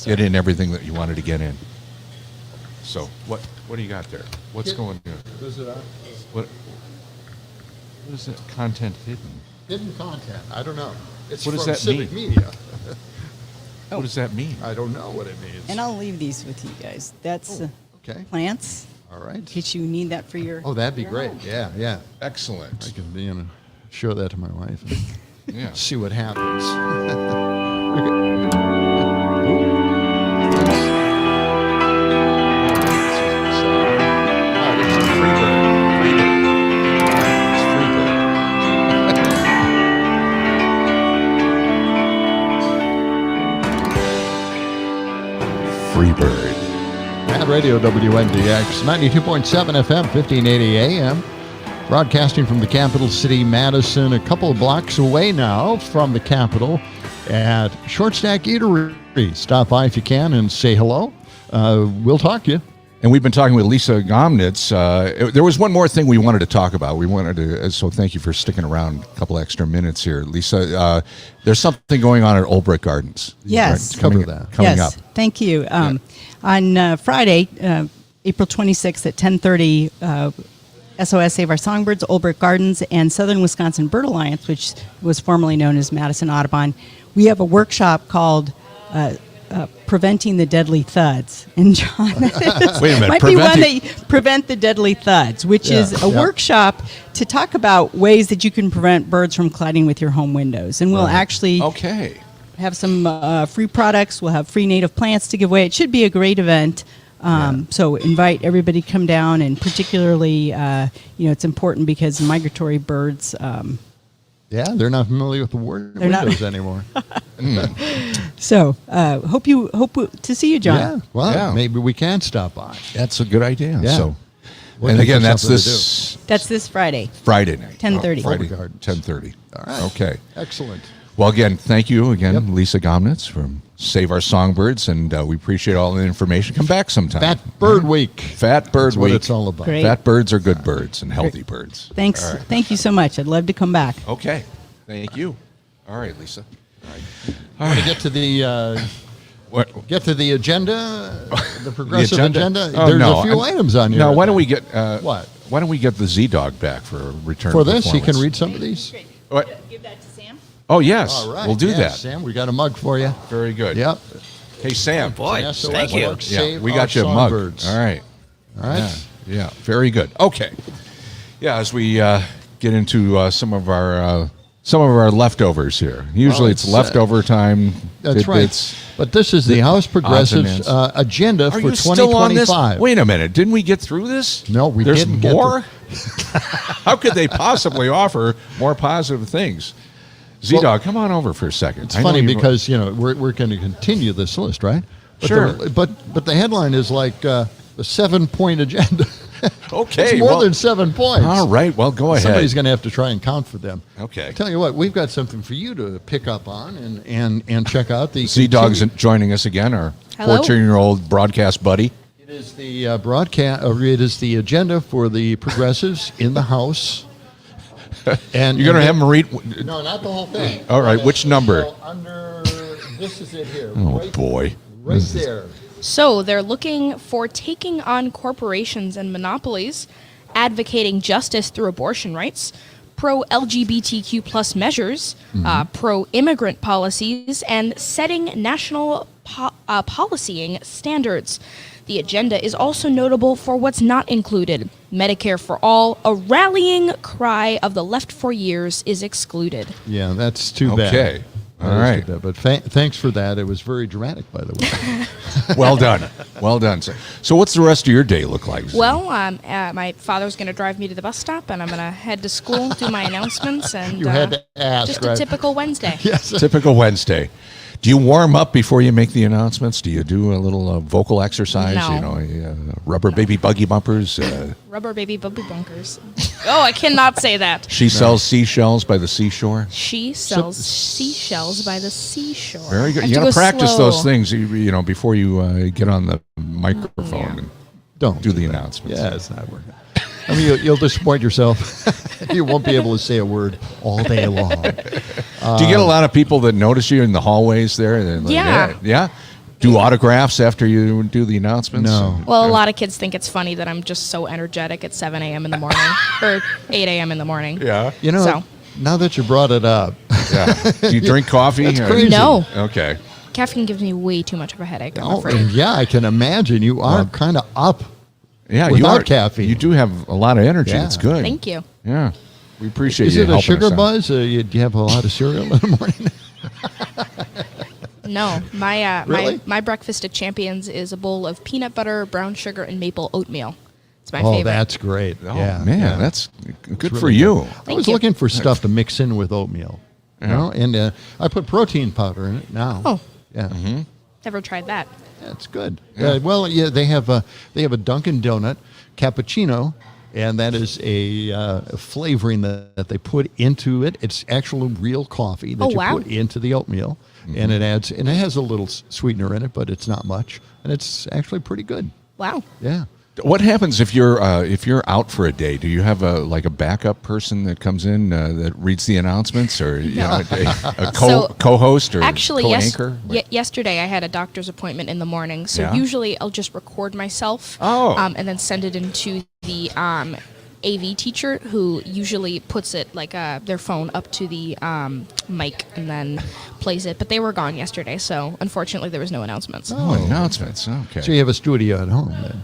in everything that you wanted to get in. So what do you got there? What's going on? Is it on? What is it? Content hidden? Hidden content. I don't know. It's What does from that Civic mean? Media. What does that mean? I don't know what it means. And I'll leave these with you guys. That's okay. plants. All right. In case you need that for your. Oh, that'd be your great. home. Yeah. Excellent. I can show that to my wife. Yeah. See what happens. Freebird. Mad Radio WMDX, 92.7 FM, 1580 AM. Broadcasting from the capital city, Madison, a couple of blocks away now from the capital at Short Stack Eatery. Stop by if you can and say hello. We'll talk to you. And we've been talking with Lisa Gomnitz. There was one more thing we wanted to talk about. So thank you for sticking around a couple extra minutes here, Lisa. There's something going on at Old Brick Gardens. Yes. Coming up. Thank you. On Friday, April 26th at 10:30, SOS Save Our Songbirds, Old Brick Gardens, and Southern Wisconsin Bird Alliance, which was formerly known as Madison Audubon, we have a workshop called Preventing the Deadly Thuds. And John, Wait a minute, might be one that prevent the deadly thuds, which is a workshop to talk about ways that you can prevent birds from colliding with your home windows. And we'll actually have some free products. We'll have free native plants to give away. It should be a great event. So invite everybody to come down, and particularly, it's important because migratory birds. They're not familiar with the word windows anymore. So hope to see you, John. Yeah. Well, maybe we can stop by. That's a good idea. Yeah. So, We'll and think again, of that's something That's this Friday. Friday night. 10:30. Friday, Gardens. 10:30. All right. Okay. Excellent. Well, again, thank you again, Lisa Gomnitz from Save Our Songbirds, and we appreciate all the information. Come back sometime. Fat Bird Week. Fat Bird That's Week. what it's all about. Great. Fat birds are good birds and healthy birds. Thanks. All right. Thank you so much. I'd love to come back. Okay. Thank you. All right, Lisa. All right. Want to get to the agenda, the progressive agenda? There's a few items on here. No, why don't we get what? Why don't we get the Z-Dog back for a return For this, he performance? can read some of these. What? Give that to Sam. Oh yes, All right. we'll do that. Sam, we got a mug for you. Very good. Yep. Hey Sam. Boy, SOS thank you. Works Yeah, Save we Our got you a mug. Songbirds. All right. All right. Yeah. Very good. Okay. Yeah, as we get into some of our leftovers here. Usually it's leftover time. That's right. But this is the House Progressives agenda Are for you still on this? 2025. Wait a minute. Didn't we get through this? No, we There's didn't get more? How could they possibly offer more positive things? Z-Dog, come on over for a second. It's funny because we're going to continue this list, right? But Sure. But the headline is like a 7-point agenda. Okay. It's more than 7 points. All right. Well, go ahead. Somebody's going to have to try and count for them. Okay. I tell you what, we've got something for you to pick up on and check out. The Z-Dog's joining us again, our Hello. 14-year-old broadcast buddy. It is the broadcast. It is the agenda for the progressives in the House. And You're going to have him read? No, not the whole thing. All right. Which number? So under this is it here. Oh, right, boy. right there. So they're looking for taking on corporations and monopolies, advocating justice through abortion rights, pro-LGBTQ plus measures, pro-immigrant policies, and setting national policying standards. The agenda is also notable for what's not included. Medicare for all, a rallying cry of the left for years, is excluded. Yeah, that's too bad. Okay. All That is right. too bad. But thanks for that. It was very dramatic, by the way. Well done. Well done. So what's the rest of your day look like? Well, my father's going to drive me to the bus stop, and I'm going to head to school, do my announcements, and You had to ask, just right? a typical Wednesday. Yes. Typical Wednesday. Do you warm up before you make the announcements? Do you do a little vocal exercise? No. Rubber baby buggy bumpers? Rubber baby bubble bunkers. Oh, I cannot say that. She sells seashells by the seashore? She sells seashells by the seashore. Very good. I You have got to go practice slow. those things, before you get on the microphone and Don't do the that. announcements. Yeah, it's not working. I mean, you'll disappoint yourself. You won't be able to say a word all day long. Do you get a lot of people that notice you in the hallways there? And like, Yeah. Yeah? Do autographs after you do the announcements? No. Well, a lot of kids think it's funny that I'm just so energetic at 7 a.m. in the morning or 8 a.m. in the morning. Yeah. You know, So. now that you brought it up, Yeah. Do you drink coffee? That's or- crazy. No. Okay. Caffeine gives me way too much of a headache, I'm oh, afraid. yeah, I can imagine you are kind of up. Yeah, you Without are. caffeine. You do have a lot of energy. Yeah. It's good. Thank you. Yeah. We appreciate Is you it a helping sugar us out. buzz? Do you have a lot of cereal in the morning? No, my Really? my breakfast at Champions is a bowl of peanut butter, brown sugar, and maple oatmeal. It's my Oh, favorite. that's great. Oh, yeah, man, yeah. that's good It's for really you. good. I Thank was you. looking for stuff to mix in with oatmeal. You know, and I put protein powder in it now. Oh. Yeah. Never tried that. That's good. Well, yeah, they have a Dunkin' Donut cappuccino, and that is a flavoring that they put into it. It's actual real coffee that Oh, you wow. put into the oatmeal, and it has a little sweetener in it, but it's not much, and it's actually pretty good. Wow. Yeah. What happens if you're out for a day? Do you have a backup person that comes in that reads the announcements, or you know, a co-host or Actually, co-anchor? yesterday I had a doctor's appointment in the morning, so Yeah. usually I'll just record myself and then send it into the AV teacher, who usually puts it like their phone up to the mic and then plays it. But they were gone yesterday, so unfortunately there was no announcements. Oh, announcements. Okay. So you have a studio at home then,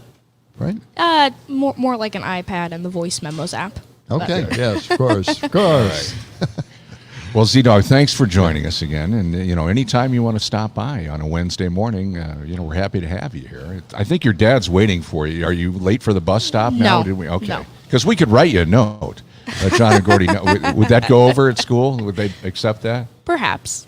right? More like an iPad and the voice memos app. Okay. Yes, of course. Of course. Well, Z-Dog, thanks for joining us again. And, you know, anytime you want to stop by on a Wednesday morning, you know, we're happy to have you here. I think your dad's waiting for you. Are you late for the bus stop now? No. Did we? Okay. No. Because we could write you a note. John and Gordy, would that go over at school? Would they accept that? Perhaps.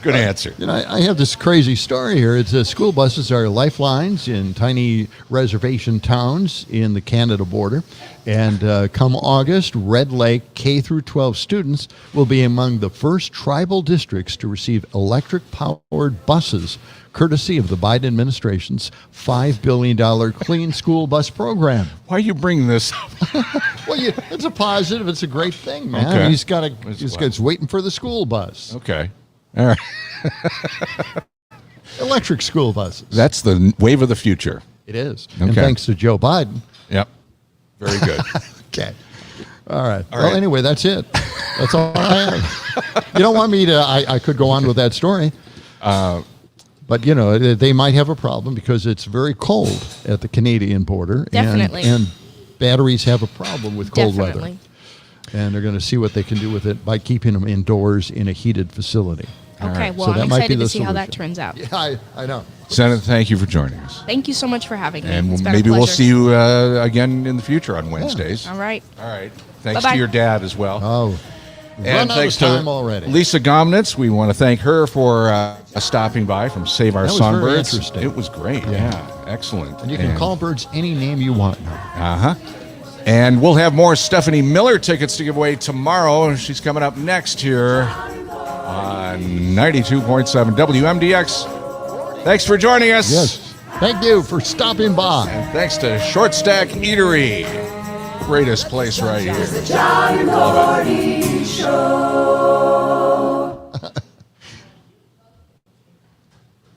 Good answer. You know, I have this crazy story here. It's school buses are lifelines in tiny reservation towns in the Canada border. And come August, Red Lake K through 12 students will be among the first tribal districts to receive electric-powered buses, courtesy of the Biden administration's $5 billion clean school bus program. Why are you bringing this up? Well, it's a positive. It's a great thing, man. Okay. He's waiting for the school bus. Okay. All right. Electric school buses. That's the wave of the future. It is. Okay. And thanks to Joe Biden. Yep. Very good. Okay. All right. Well, anyway, that's it. That's all I have. You don't want me to, I could go on with that story. But, you know, they might have a problem because it's very cold at the Canadian border. Definitely. And batteries have a problem with cold Definitely. weather. And they're going to see what they can do with it by keeping them indoors in a heated facility. Okay, well, So I'm that might be excited the to see how that solution. turns out. Yeah, I know. Senator, thank you for joining us. Thank you so much for having me. And It's been a maybe we'll pleasure. see you again in the future on Wednesdays. All right. All right. Thanks Bye-bye. to your dad as well. Oh, and run out thanks of time to already. Lisa Gomnitz. We want to thank her for stopping by from Save Our That was very Songbirds. interesting. It was great. Yeah. Excellent. And you can call birds any name you want now. Uh-huh. And we'll have more Stephanie Miller tickets to give away tomorrow. She's coming up next here on 92.7 WMDX. Thanks for joining us. Yes. Thank you for stopping by. And thanks to Short Stack Eatery. Greatest place right here. The John and Gordy Show.